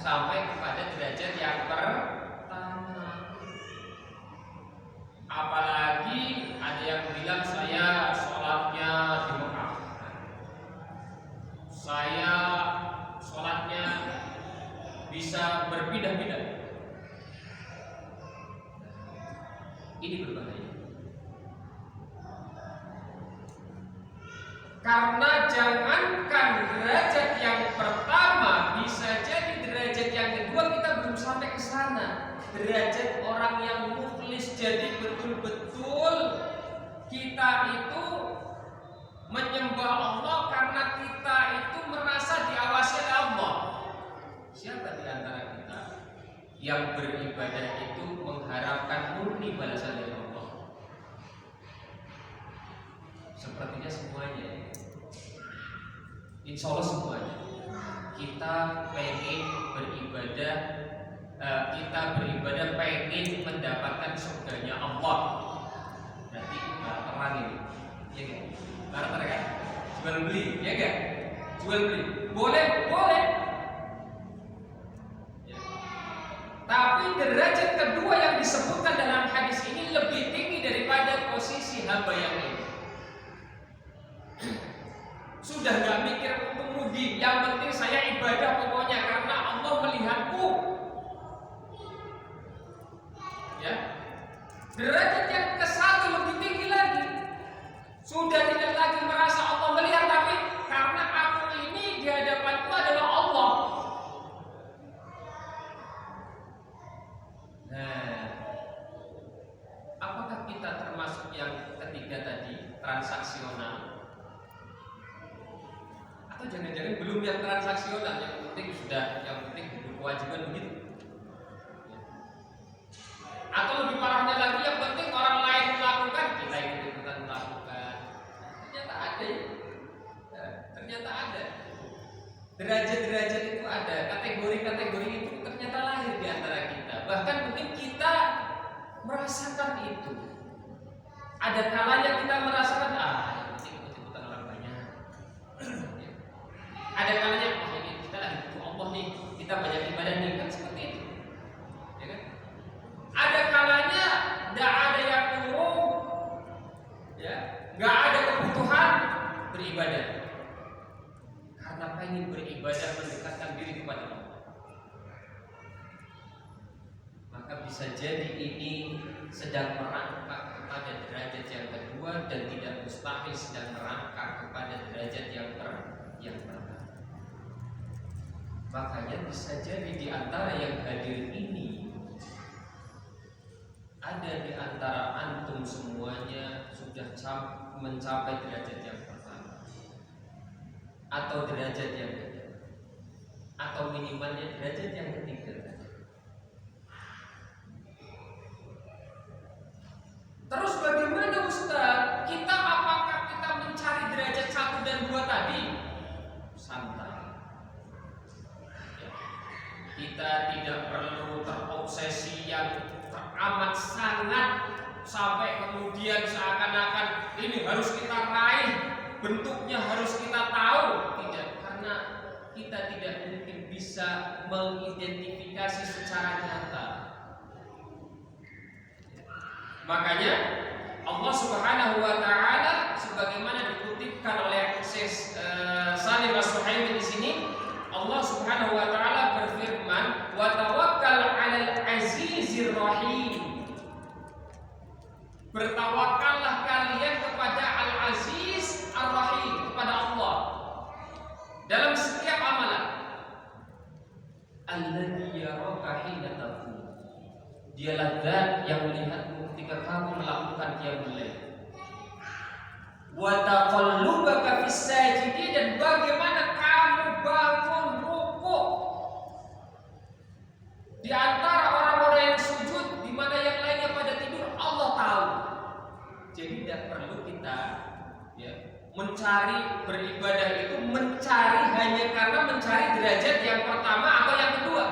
sampai kepada derajat yang pertama. Apalagi ada yang bilang saya sholatnya di Mekah, saya sholatnya bisa berpindah-pindah. Ini berbahaya. Karena jangankan derajat yang pertama, bisa jadi derajat yang kedua kita belum sampai ke sana. Derajat orang yang mukhlis, jadi betul-betul kita itu menyembah Allah karena kita itu merasa diawasi oleh Allah. Siapa di antara kita yang beribadah itu mengharapkan murni balasan dari Allah? Sepertinya semuanya. Insya Allah semuanya. Kita pengen beribadah, pengen mendapatkan surganya Allah. Berarti barter ini, ya kan? Barter kan? Jual beli, ya kan? Jual beli, boleh. Ya. Tapi derajat kedua yang disebutkan dalam hadis ini lebih tinggi daripada posisi hamba yang ini. Sudah gak mikir untung rugi, yang penting saya ibadah pokoknya karena Allah melihatku. Ya, derajat yang ke-1 lebih tinggi lagi. Sudah tidak lagi merasa Allah melihat, tapi karena aku ini di hadapanku adalah Allah. Nah, apakah kita termasuk yang ketiga tadi, transaksional? Atau jangan-jangan belum yang transaksional, yang penting kewajiban begitu. Atau lebih parahnya lagi, yang penting orang lain melakukan, kita ikut-ikutan melakukan. Ternyata ada ya. Ternyata ada. Derajat-derajat itu ada, kategori-kategori itu ternyata lahir di antara kita. Bahkan mungkin kita merasakan itu. Ada kalanya kita merasakan, yang penting ikut-ikutan orang banyak. Ada kalanya, ini kita lagi butuh Allah nih, kita banyak ibadah nih, kan seperti itu, ya kan? Ada kalanya tidak ada yang kurung, ya, nggak ada kebutuhan beribadah, karena pengen beribadah mendekatkan diri kepada Allah. Maka bisa jadi ini sedang merangkak kepada derajat yang kedua dan tidak mustahil sedang merangkak kepada derajat yang pertama. Makanya bisa jadi di antara yang hadir ini ada di antara antum semuanya sudah mencapai derajat yang pertama atau derajat yang kedua atau minimalnya derajat yang ketiga. Terus bagaimana Ustaz? Apakah kita mencari derajat 1 dan 2 tadi? Santai. Kita tidak perlu terobsesi yang teramat sangat sampai kemudian seakan-akan ini harus kita raih, bentuknya harus kita tahu. Tidak, karena kita tidak mungkin bisa mengidentifikasi secara nyata. Makanya Allah Subhanahu wa taala sebagaimana dikutipkan oleh Syekh Salim As-Suhaimi di sini, Allah Subhanahu wa taala berfirman, "Wa tawakkal 'alal 'azizir rahim." Bertawakallah kalian kepada Al-Aziz Ar-Rahim, kepada Allah. alladzi yaraka hina taqum. Dialah zat yang melihatmu ketika kamu melakukan qiyamul lail. Wa taqallubaka fis sajidin, dan bagaimana kamu bangun rukuk di antara orang-orang yang sujud, di mana yang lainnya pada tidur, Allah tahu. Jadi tidak perlu kita mencari beribadah itu mencari hanya karena mencari derajat yang pertama atau yang kedua.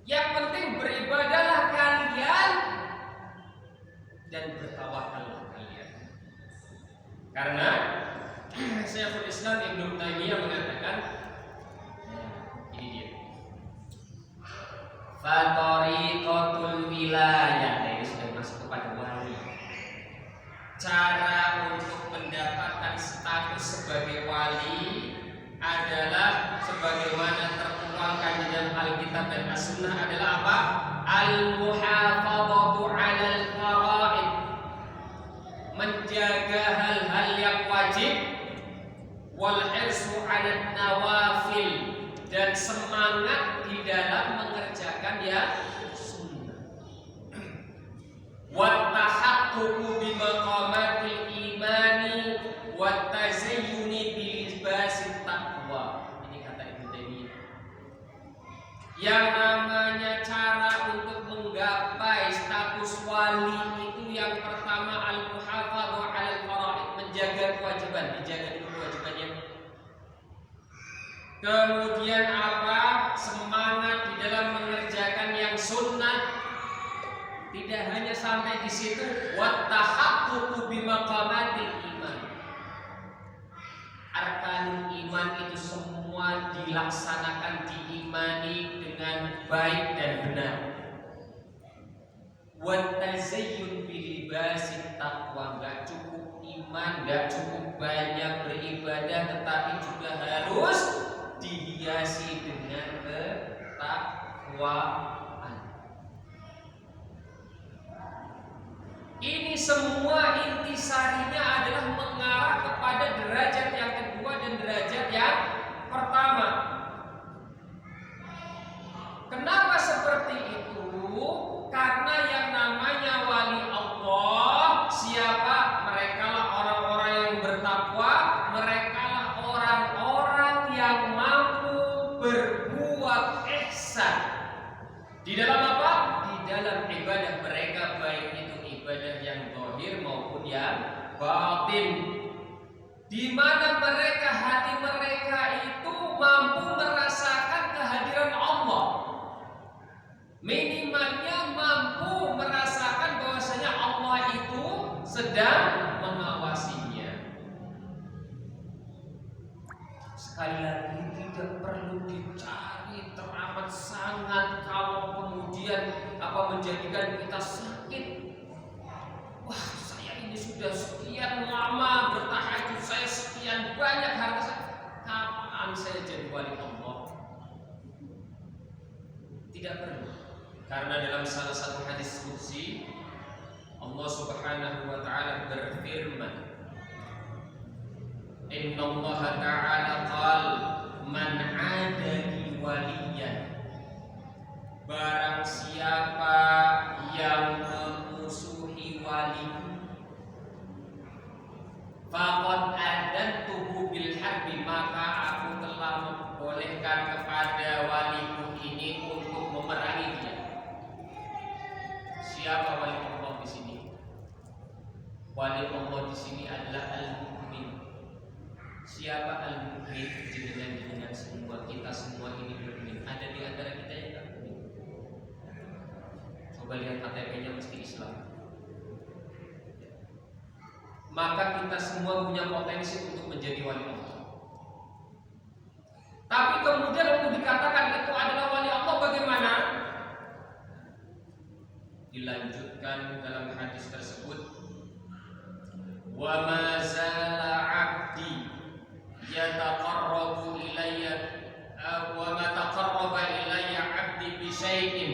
Yang penting beribadahlah kalian dan bertawakallah kalian. Karena Syekhul Islam Ibnu Taimiyah mengatakan, ini dia. Fa tariqatul wilayah, ini sudah masuk kepada wali. Cara untuk mendapatkan status sebagai wali adalah sebagaimana tertuangkan di dalam Alkitab dan As-Sunnah adalah apa? Al-muhafadzatu 'alal fara'id, menjaga hal-hal yang wajib, wal hirsu 'alan nawafil, dan semangat di dalam mengerjakan yang sunnah. Wa tahaqququ bi maqamatil imani wa tazayyuni bi libasit taqwa. Ini kata Ibnu Taimiyah. Yang namanya cara untuk menggapai status wali itu yang pertama al-muhafadzah 'alal fara'id, menjaga kewajiban, dijaga dulu kewajibannya. Kemudian apa? Semangat di dalam mengerjakan yang sunnah. Tidak hanya sampai di situ, wa tahaqququ bi maqamatil iman. Arkanul iman itu semua dilaksanakan, diimani dengan baik dan benar. Wa tazayyun bi libasit taqwa, enggak cukup iman, enggak cukup banyak beribadah, tetapi juga harus dihiasi dengan ketakwaan. Ini semua intisarinya adalah mengarah kepada derajat yang kedua dan derajat yang pertama. Kenapa seperti itu? Karena yang namanya wali Allah, siapa? Merekalah orang-orang yang bertakwa, merekalah orang-orang yang mampu berbuat ihsan. Di dalam apa? Di dalam ibadah mereka, baik itu ibadah yang zahir maupun yang batin, di mana mereka, hati mereka itu mampu merasakan kehadiran Allah. Minimalnya mampu merasakan bahwasanya Allah itu sedang mengawasinya. Sekali lagi, tidak perlu dicari teramat sangat kalau kemudian menjadikan kita sakit. Wah, saya ini sudah sekian lama bertahajud, saya sekian banyak harta saya, kapan saya jadi wali Allah? Tidak perlu. Karena dalam salah satu hadis qudsi Allah Subhanahu wa taala berfirman, Inna Allah ta'ala qala man 'adali waliyan, barang siapa yang memusuhi wali, faqad adantuhu bil harbi, maka aku telah membolehkan kepada waliku ini untuk memerangi dia. Siapa wali Allah di sini? Wali Allah di sini adalah al-mukmin. Siapa al-mukmin? Jenengan semua, kita semua ini mukmin. Ada di antara kita yang tak mukmin. Coba lihat KTP-nya mesti Islam. Maka kita semua punya potensi untuk menjadi wali Allah. Tapi kemudian untuk dikatakan itu adalah wali Allah, bagaimana? Dilanjutkan dalam hadis tersebut, wa ma zala 'abdi yataqarrabu ilayya wa ma taqarraba ilayya 'abdi bi syai'in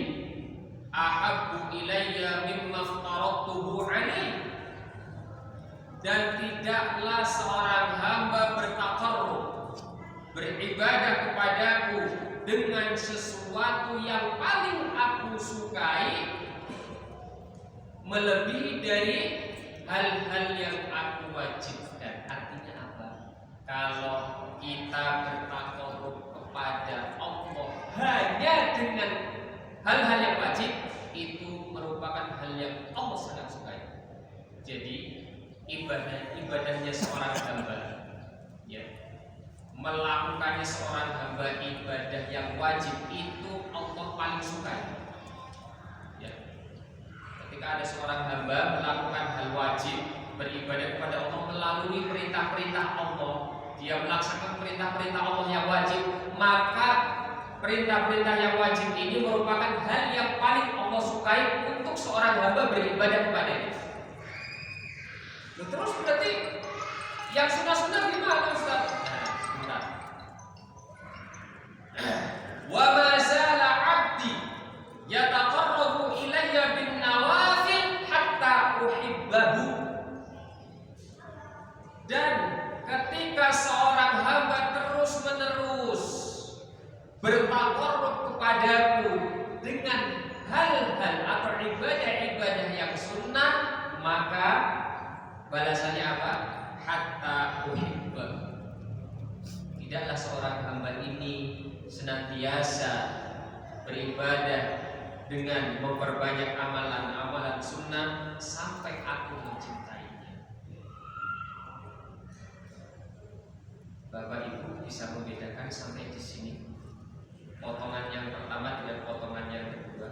ahabbu ilayya mimma aftaradtuhu 'alaihi, dan tidaklah seorang hamba bertaqarrub, beribadah kepadaku dengan sesuatu yang paling aku sukai melebihi dari hal-hal yang aku wajibkan. Artinya apa? Kalau kita bertakarub kepada Allah hanya dengan hal-hal yang wajib, itu merupakan hal yang Allah sangat sukai. Jadi ibadahnya seorang hamba, ya, melakukannya seorang hamba ibadah yang wajib itu Allah paling sukai. Ya. Ketika ada seorang hamba melakukan hal wajib, beribadah kepada Allah melalui perintah-perintah Allah, dia melaksanakan perintah-perintah Allah yang wajib, maka perintah-perintah yang wajib ini merupakan hal yang paling Allah sukai untuk seorang hamba beribadah kepadanya. Terus berarti yang sunnah-sunnah gimana, Ustaz? Nah, wa ma zala 'abdi yataqarrabu ilayya bin nawafil hatta uhibbahu. Dan ketika seorang hamba terus-menerus bertaqarrub kepadaku dengan hal-hal atau ibadah-ibadah yang sunnah, maka balasannya apa? Hatta uhibba. Tidaklah seorang hamba ini senantiasa beribadah dengan memperbanyak amalan-amalan sunnah sampai aku mencintainya. Bapak Ibu bisa membedakan sampai di sini potongan yang pertama dengan potongan yang kedua.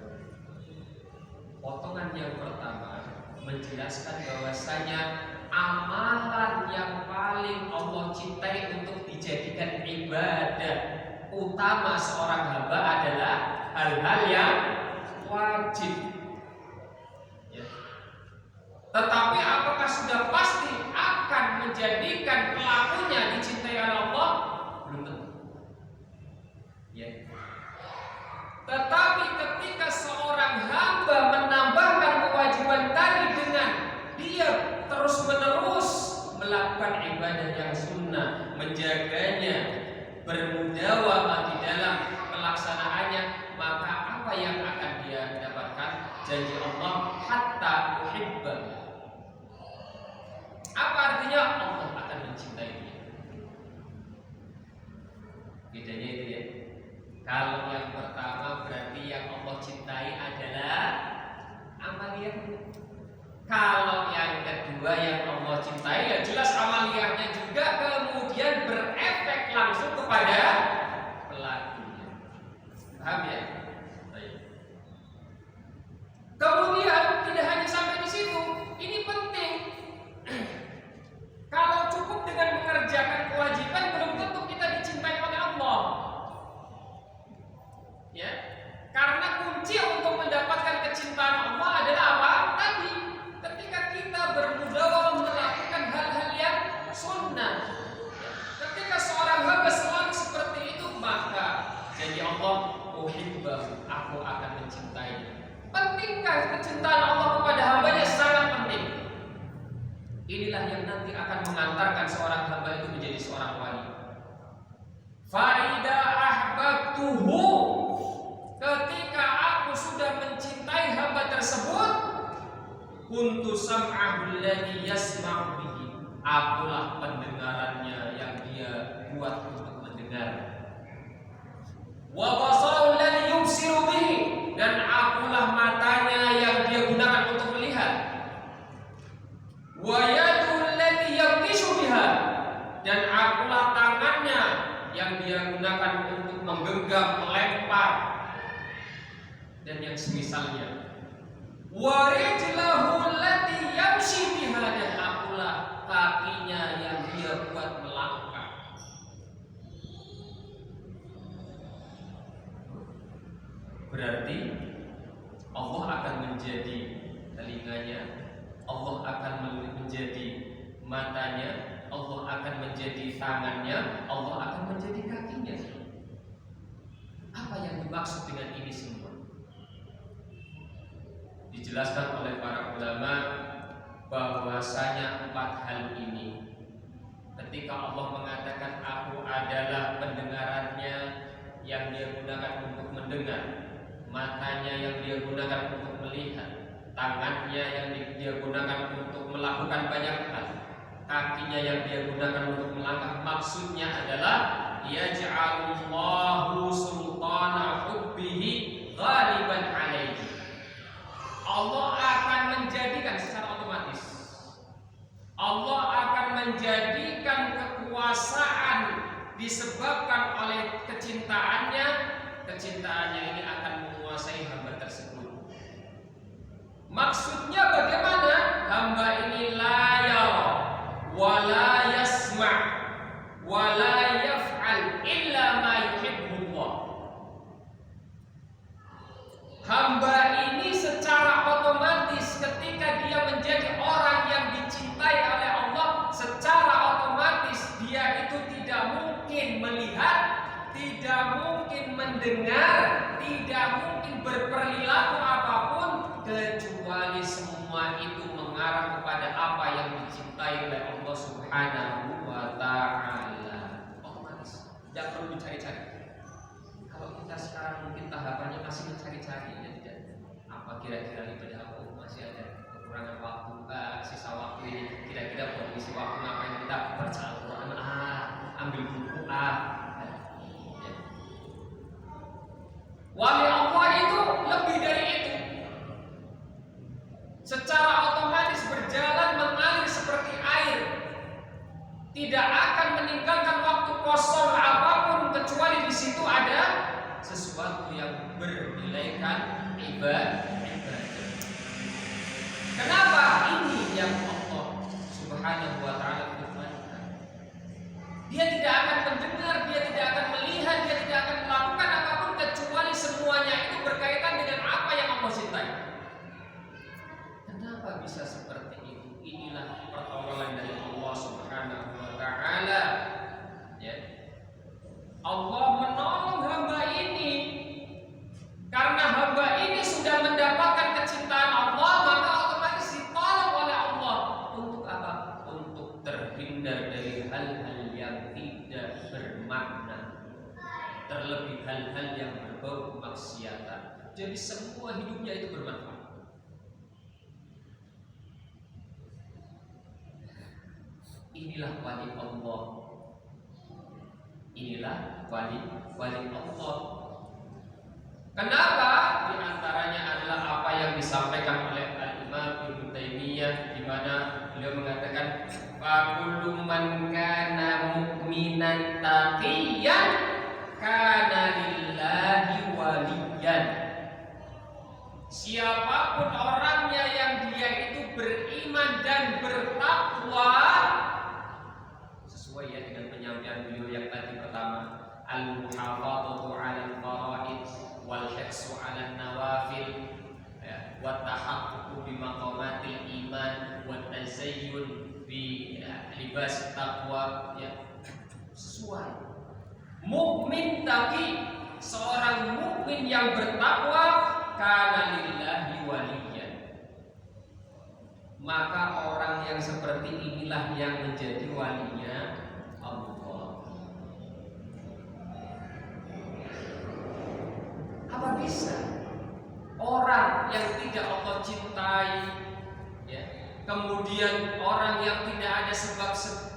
Potongan yang pertama menjelaskan bahwasanya amalan yang paling Allah cintai untuk dijadikan ibadah utama seorang hamba adalah hal-hal yang wajib. Ya. Tetapi apakah sudah pasti akan menjadikan pelakunya dicintai oleh Allah? Belum tentu. Ya. Tetapi ketika seorang hamba menambahkan kewajiban tadi dengan dia terus-menerus melakukan ibadah yang sunnah, menjaganya, bermudawamah di dalam pelaksanaannya, maka apa yang akan dia dapatkan? Janji Allah, hatta uhibba. Apa artinya? Allah akan mencintai dia. Bedanya itu ya. Kalau yang pertama berarti yang Allah cintai adalah amaliyahnya. Kalau yang kedua yang Allah cintai ya jelas amaliyahnya juga kemudian berefek langsung kepada pelakunya. Paham ya? Baik. Kemudian tidak hanya sampai di situ, ini penting. Kalau cukup dengan mengerjakan kewajiban belum tentu kita dicintai oleh Allah. Ya, karena kunci untuk mendapatkan kecintaan Allah adalah apa? Tadi, ketika kita bermudawamah melakukan hal-hal yang sunnah. Ketika seorang hamba selalu seperti itu, maka janji Allah, uhibbahu, aku akan mencintainya. Pentingkah kecintaan Allah kepada hambanya? Sangat penting. Inilah yang nanti akan mengantarkan seorang hamba itu menjadi seorang wali. Fa'ida ahbabtuhu, ketika aku sudah mencintai hamba tersebut, kuntu sam'ahu alladhi yasma'u bihi, akulah pendengarannya yang dia buat untuk mendengar. Wa basarahu alladhi yubsiru bihi, dan akulah matanya yang dia gunakan untuk melihat. Wa yadul lati yabtishu biha, dan akulah tangannya yang dia gunakan untuk menggenggam, melempar, dan yang semisalnya. Wa rijlahu lati yamshi biha, dan akulah kakinya yang dia buat melangkah. Berarti Allah akan menjadi telinganya, Allah akan menjadi matanya, Allah akan menjadi tangannya, Allah akan menjadi kakinya. Apa yang dimaksud dengan ini semua? Dijelaskan oleh para ulama bahwasanya 4 hal ini, ketika Allah mengatakan aku adalah pendengarannya yang dia gunakan gunakan untuk melihat, tangannya yang dia gunakan untuk melakukan banyak hal, kakinya yang dia gunakan untuk melangkah. Maksudnya adalah yaj'alullahu sultana hubbihi ghaliban alaihi. Allah akan menjadikan secara otomatis, Allah akan menjadikan kekuasaan disebabkan oleh kecintaannya. Kecintaannya ini akan menguasai hamba tersebut. Maksudnya bagaimana? Hamba ini la yara wa la yasma' wa la yaf'al illa ma yuhibbullah. Hamba ini secara otomatis ketika dia menjadi orang yang dicintai oleh Allah, secara otomatis dia itu tidak mungkin melihat, tidak mungkin mendengar, tidak mungkin berperilaku apapun kecuali semua itu mengarah kepada apa yang dicintai oleh Allah Subhanahu wa ta'ala. Otomatis, tidak perlu dicari-cari. Kalau kita sekarang mungkin tahapannya masih mencari-cari, ya tidak. Apa kira-kira ibadah aku masih ada kekurangan waktu, sisa waktu ini kira-kira kondisi waktu ngapain kita baca Al-Quran, ambil buku, ya. Wali Allah itu lebih dari itu. Secara otomatis berjalan mengalir seperti air, tidak akan meninggalkan waktu kosong apapun kecuali di situ ada sesuatu yang bernilaikan ibadah. Kenapa? Ini yang Allah Subhanahu wa ta'ala firmankan. Dia tidak akan mendengar, dia tidak akan melihat, dia tidak akan melakukan apapun kecuali semuanya itu berkaitan dengan apa yang Allah cintai. Kenapa bisa seperti itu? Inilah pertolongan dari Allah Subhanahu wa ta'ala. Ya. Allah menolong hamba ini karena hamba ini sudah mendapatkan kecintaan Allah, maka otomatis ditolong oleh Allah. Untuk apa? Untuk terhindar dari hal-hal yang tidak bermakna, terlebih hal-hal yang berbau kemaksiatan. Jadi semua hidupnya itu bermanfaat. Inilah wali Allah. Inilah wali Allah. Kenapa? Di antaranya adalah apa yang disampaikan oleh Al-Imam Ibnu Taimiyah, di mana beliau mengatakan, "Fa kullu man kana mu'minan taqiyan kana lillahi waliyan." Siapapun orangnya yang dia itu beriman dan bertakwa, sesuai ya dengan penyampaian beliau yang tadi pertama, al-muhafadzatu 'alal fara'id wal hifzu 'alan nawafil, wa tahaqququ bi maqamatil iman wa tazayyun bi libas taqwa, ya. Sesuai. Mukmin taqi, seorang mukmin yang bertakwa, kana lillahi waliyan. Maka orang yang seperti inilah yang menjadi walinya Allah. Apa bisa orang yang tidak Allah cintai, ya, kemudian orang yang tidak ada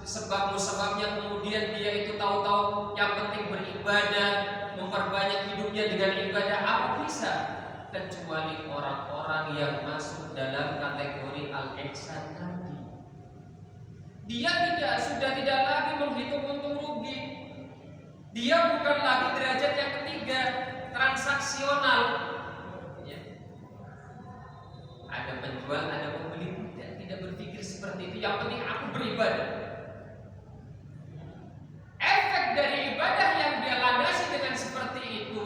sebab musababnya, kemudian dia itu tahu-tahu yang penting beribadah, memperbanyak hidupnya dengan ibadah, apa bisa? Kecuali orang-orang yang masuk dalam kategori al-ihsan tadi. Dia sudah tidak lagi menghitung untung rugi. Dia bukan lagi derajat yang ketiga, transaksional. Ya. Ada penjual, ada pembeli, tidak berpikir seperti itu. Yang penting aku beribadah. Efek dari ibadah yang dia landasi dengan seperti itu,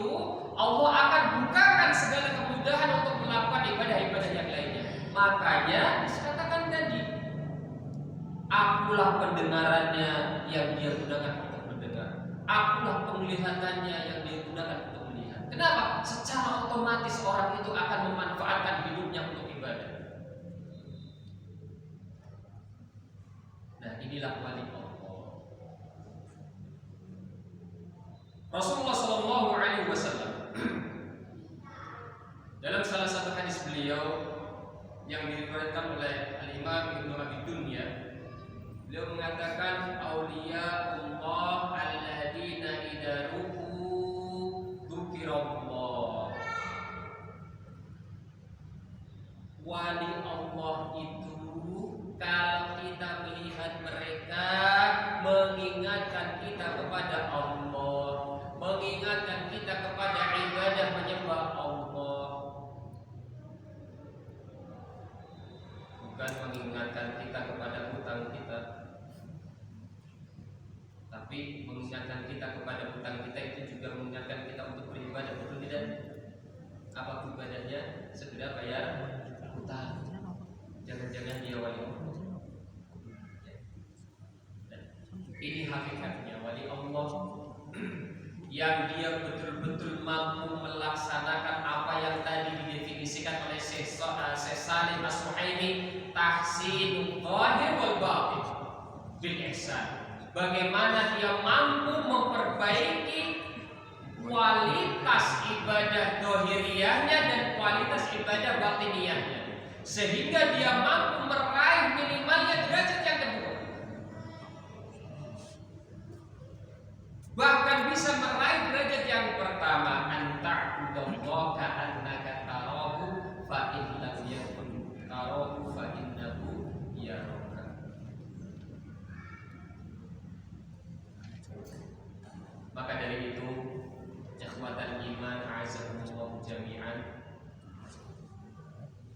Allah akan bukakan segala kemudahan untuk melakukan ibadah-ibadah yang lainnya. Makanya dikatakan tadi, akulah pendengarannya yang dia gunakan untuk mendengar, akulah penglihatannya yang dia gunakan untuk melihat. Kenapa? Secara otomatis orang itu akan memanfaatkan hidupnya untuk ibadah. Nah, inilah wali Allah. Rasulullah SAW dalam salah salah satu hadis beliau yang diriwayatkan oleh Al-Imam Ibnu Abi Dunya, beliau mengatakan auliyaullah alladzina idza ru'u dzukirallah. Wali Allah itu kalau kita melihat mereka mengingatkan kita kepada Allah, mengingatkan kita kepada ibadah menyembah Allah, bukan mengingatkan kita kepada hutang kita, tapi mengingatkan kita kepada hutang kita itu juga mengingatkan kita untuk beribadah, betul tidak? Apa ibadahnya? Segera bayar hutang. Jangan-jangan dia wali Allah. Ini hakikatnya wali Allah yang dia betul-betul mampu melaksanakan apa yang tadi didefinisikan oleh Syekh Salim As-Suhaimi, tahsinul zahir wal batin bil ihsan. Bagaimana dia mampu memperbaiki kualitas ibadah dohiriyahnya dan kualitas ibadah batiniyahnya, sehingga dia mampu meraih minimalnya derajat yang kedua, bahkan bisa meraih derajat yang pertama, anta'budallaha ka'annaka tarahu fa in lam yakun tarahu fa innahu yaraka. Maka dari itu, ikhwatal iman a'azakumullah jami'an,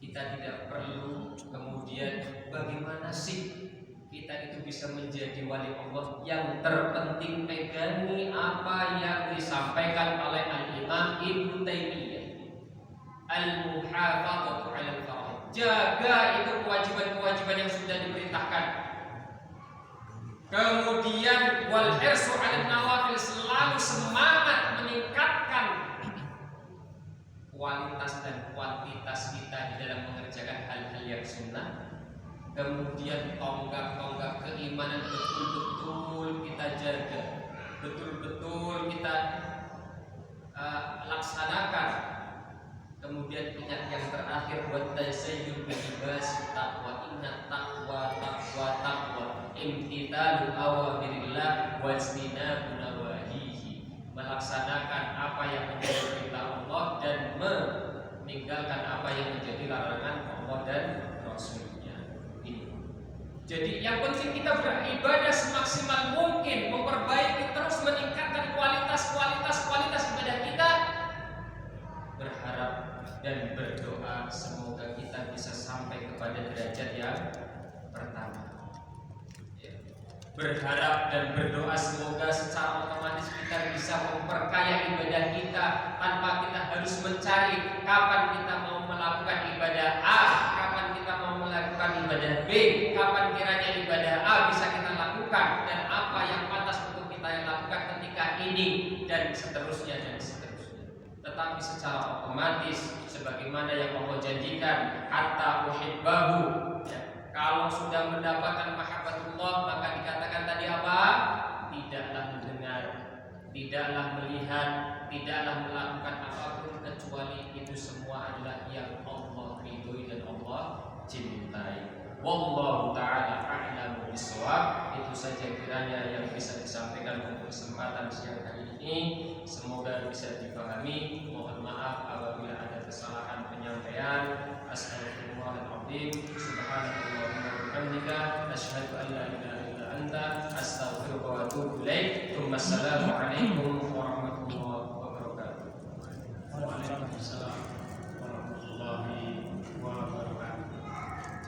kita tidak perlu kemudian bagaimana sih kita itu bisa menjadi wali Allah. Yang terpenting pegangi apa yang disampaikan oleh Al-Imam Ibnu Taimiyah, al-muhafadzatu 'alal faraid. Jaga itu kewajiban-kewajiban yang sudah diperintahkan. Kemudian wal hirsu 'alan nawafil, selalu semangat meningkatkan kualitas dan kuantitas kita di dalam mengerjakan hal-hal yang sunnah. Kemudian tonggak-tonggak keimanan betul-betul kita jaga, betul-betul kita laksanakan. Kemudian ingat yang terakhir, buat tasayyub bibas taqwa, inna taqwa imtithalu awamirillah wa ijtinabu nawahihi, melaksanakan apa yang menjadi perintah Allah dan meninggalkan apa yang menjadi larangan Allah dan Rasul. Jadi yang penting kita beribadah semaksimal mungkin, memperbaiki terus, meningkatkan kualitas ibadah kita, berharap dan berdoa semoga kita bisa sampai kepada derajat yang pertama. Berharap dan berdoa semoga secara otomatis kita bisa memperkaya ibadah kita tanpa kita harus mencari kapan kita mau melakukan ibadah A, kapan kita mau melakukan ibadah B, kapan kiranya ibadah A bisa kita lakukan, dan apa yang pantas untuk kita yang lakukan ketika ini, dan seterusnya. Tetapi secara otomatis sebagaimana yang Allah janjikan, hatta uhibbahu, kalau sudah mendapatkan mahabbatullah, maka dikatakan tadi apa? Tidaklah mendengar, tidaklah melihat, tidaklah melakukan apapun kecuali itu semua adalah yang Allah ridhoi dan Allah cintai. Wallahu ta'ala a'lamu bishawab. Itu saja kiranya yang bisa disampaikan untuk kesempatan siang hari ini. Semoga bisa dipahami. Mohon maaf apabila ada kesalahan penyampaian. Astagfirullahaladzim. Subhanallahumma wa bihamdika, asyhadu an la ilaha illa anta, astaghfiruka wa atubu ilaik. Wassalamu alaikum warahmatullahi wabarakatuh. Waalaikumsalam warahmatullahi wabarakatuh.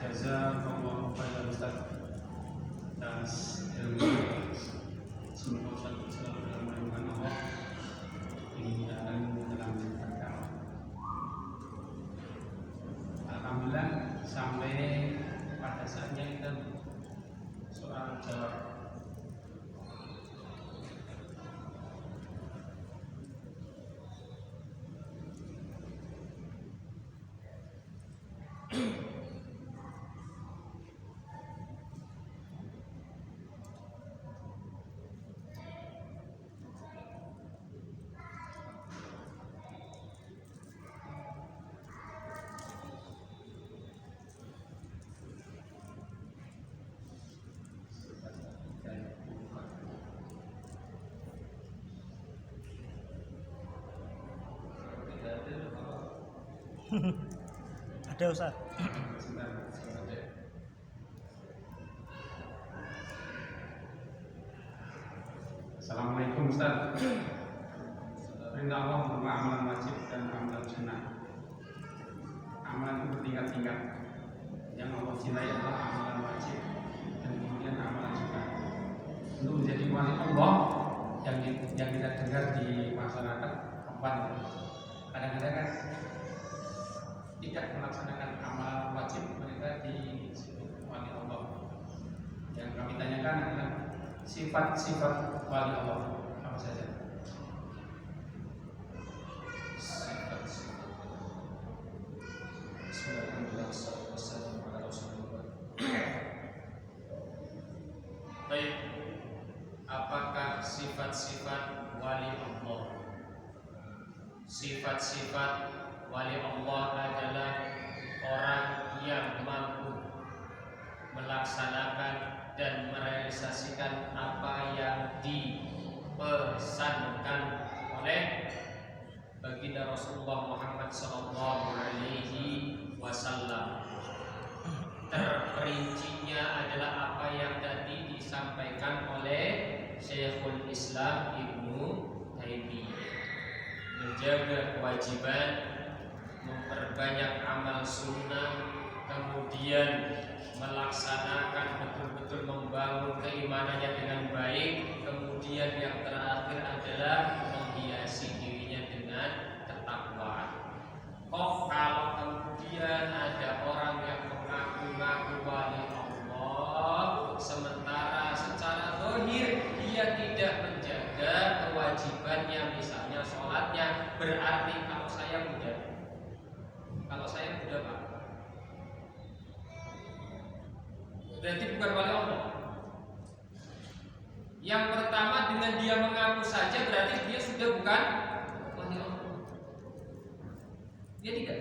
Jazakallahu khairan Ustaz atas ilmu. Semoga Ustaz selalu dalam lindungan Allah, dimudahkan dalam berkah. Alhamdulillah, sampai pada saatnya kita soal jawab. Ada Ustaz. Sebentar, sebentar. Assalamualaikum Ustaz. Perintah Allah berupa amalan wajib dan amalan sunnah. Amalan itu bertingkat-tingkat. Yang Allah cintai adalah amalan wajib dan kemudian amalan sunnah. Untuk menjadi wali Allah yang kita dengar di masyarakat kapan kadang-kadang kan tidak melaksanakan amalan wajib, mereka disebut wali Allah. Yang kami tanyakan adalah sifat-sifat wali Allah apa saja? Baik, apakah sifat-sifat wali Allah? Sifat-sifat wali Allah adalah orang yang mampu melaksanakan dan merealisasikan apa yang dipesankan oleh baginda Rasulullah Muhammad SAW. Terperincinya adalah apa yang tadi disampaikan oleh Syekhul Islam Ibnu Taimiyah. Menjaga kewajiban, memperbanyak amal sunnah, kemudian melaksanakan betul-betul membangun keimanannya dengan baik, kemudian yang terakhir adalah menghiasi dirinya dengan ketakwaan. Kok kalau kemudian ada orang yang mengaku-ngaku wali Allah, sementara secara zahir dia tidak menjaga kewajibannya, misalnya sholatnya, berarti kalau saya muda Pak, berarti bukan wali Allah. Yang pertama, dengan dia mengaku saja berarti dia sudah bukan wali Allah. Dia tidak.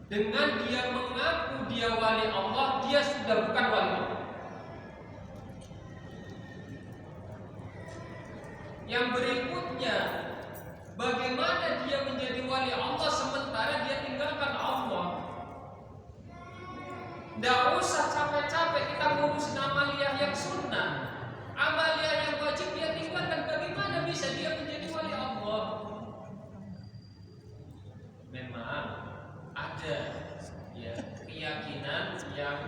Dengan dia mengaku dia wali Allah, dia sudah bukan wali Allah. Yang berikutnya, bagaimana dia menjadi wali Allah sementara dia tinggalkan Allah? Tidak usah capek-capek kita ngurus amaliyah yang sunnah, amaliyah yang wajib dia tinggalkan. Bagaimana bisa dia menjadi wali Allah? Memang ada ya keyakinan yang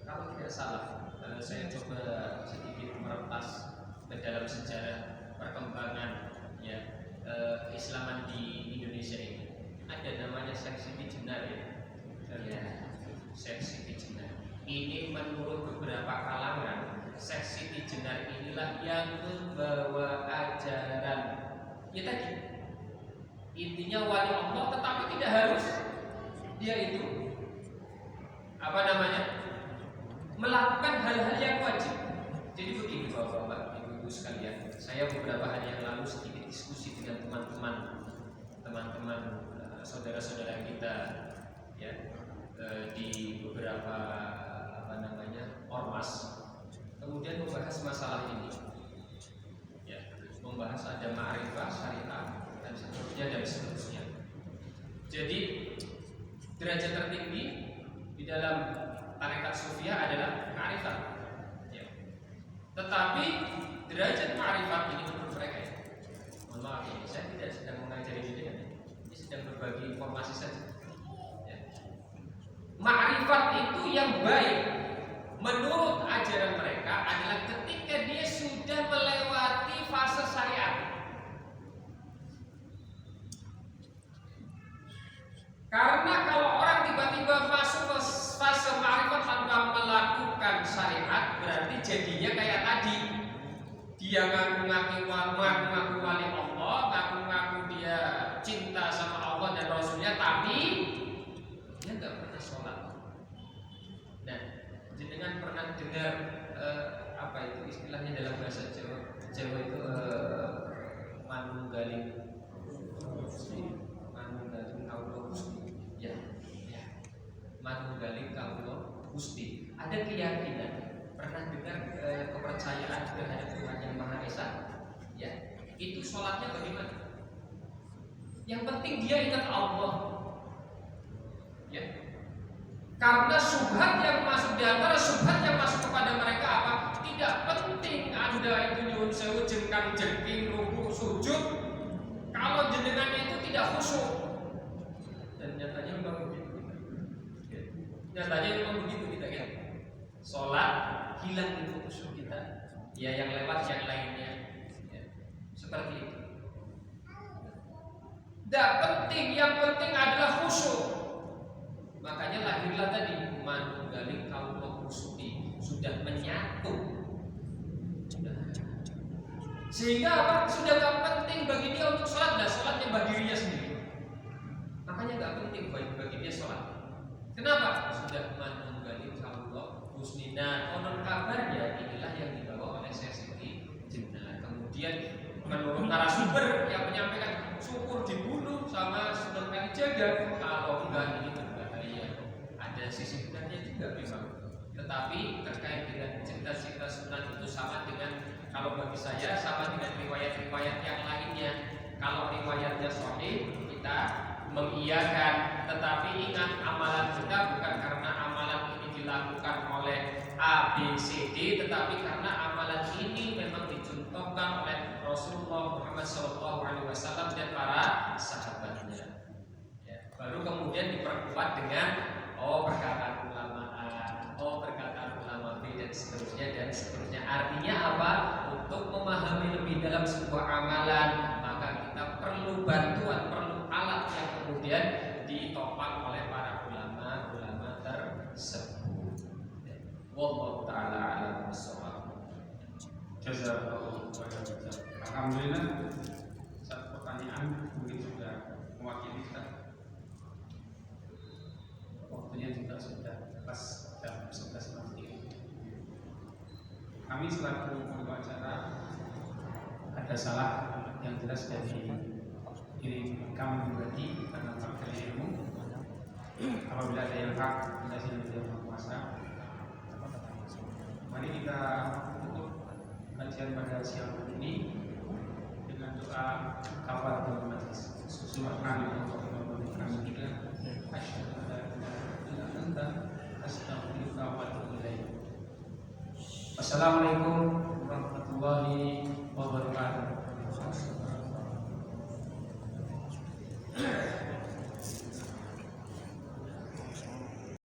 kalau tidak salah, saya coba sedikit merentas ke dalam sejarah perkembangan ya keislaman di Indonesia ini. Ada namanya seksi Jenar ya. Seksi Jenar. Ini menurut beberapa kalangan, seksi Jenar inilah yang membawa ajaran. Ya tadi, intinya wali Allah, tetapi tidak harus dia itu apa namanya melakukan hal-hal yang wajib. Jadi begini bapak-bapak, ibu-ibu sekalian, saya beberapa hari yang lalu sedikit diskusi dengan teman-teman saudara-saudara kita ya di beberapa apa namanya ormas, kemudian membahas masalah ini ya, membahas ada ma'rifah syariah dan seterusnya. Jadi derajat tertinggi di dalam tarekat sufia adalah ma'rifat ya. Tetapi derajat ma'rifat ini menurut mereka ya, mohon maaf ya, saya tidak sedang mengajari ini sedang berbagi informasi saja. Ma'rifat itu yang baik menurut ajaran mereka adalah ketika dia sudah melewati fase syariat. Karena kalau orang tiba-tiba masuk ke fase ma'rifat tanpa melakukan syariat, berarti jadinya kayak tadi. Dia ngaku-ngaku wali Allah, ngaku-ngaku dia cinta sama Allah dan Rasulnya, tapi dia nggak pernah sholat. Nah, jenengan pernah dengar apa itu istilahnya dalam bahasa Jawa itu manunggaling kaulo gusti. Ya, manunggaling kaulo gusti. Ada keyakinan, pernah dengar kepercayaan terhadap Tuhan yang Maha Esa? Ya, itu sholatnya bagaimana? Yang penting dia ingat Allah. Ya. Karena syubhat yang masuk, di antara syubhat yang masuk kepada mereka apa? Tidak penting Anda itu nyuwun sewu jengkang jengking rukuk sujud kalau jenengannya itu tidak khusyuk. Dan nyatanya memang begitu. Ya. Nyatanya memang begitu kita kan. Sholat hilang itu khusyuk kita. Ya yang lewat yang lainnya. Ya. Seperti itu. Tidak penting, yang penting adalah khusyuk. Makanya lahirlah tadi manunggaling kaulah khusyuki, sudah menyatu. Sehingga apa? Sudah gak penting bagi dia untuk sholat, dan sholatnya bagi dirinya sendiri. Makanya gak penting bagi dia sholat. Kenapa? Sudah manunggaling kaulah husnina. Konon kabarnya inilah yang dibawa oleh Syekh Siti Jenar. Kemudian menurut narasumber yang menyampaikan syukur dibunuh sama Sunan Kalijaga, kalau enggak ini berbahaya. Ada sisi benarnya juga memang. Tetapi terkait dengan cerita-cerita Sunan itu sama dengan, kalau bagi saya sama dengan riwayat-riwayat yang lainnya. Kalau riwayatnya sahih kita mengiyakan, tetapi ingat amalan kita bukan karena amalan ini dilakukan oleh A, B, C, D, tetapi karena amalan ini memang dicontohkan oleh Rasulullah Muhammad SAW dan para sahabatnya. Ya, baru kemudian diperkuat dengan perkataan ulama A, perkataan ulama B dan seterusnya. Artinya apa? Untuk memahami lebih dalam sebuah amalan, maka kita perlu bantuan, perlu alat yang kemudian ditopang oleh para ulama tersebut. Wallahu ta'ala a'lam bishawab. Jazakallahu khairan. Alhamdulillah, satu pertanyaan mungkin sudah mewakili kita. Waktunya juga sudah pas jam 11 nanti. Kami selaku pembawa acara ada salah yang jelas dari diri kami pribadi karena faktor ilmu. Apabila ada yang hak, kita sini tidak berkuasa. Mari kita tutup kajian pada siang hari ini dengan doa kafaratul majlis. Subhanallah wa bihamdihi, asyhadu an la ilaha illa anta, astaghfiruka wa atubu ilaik. Wassalamualaikum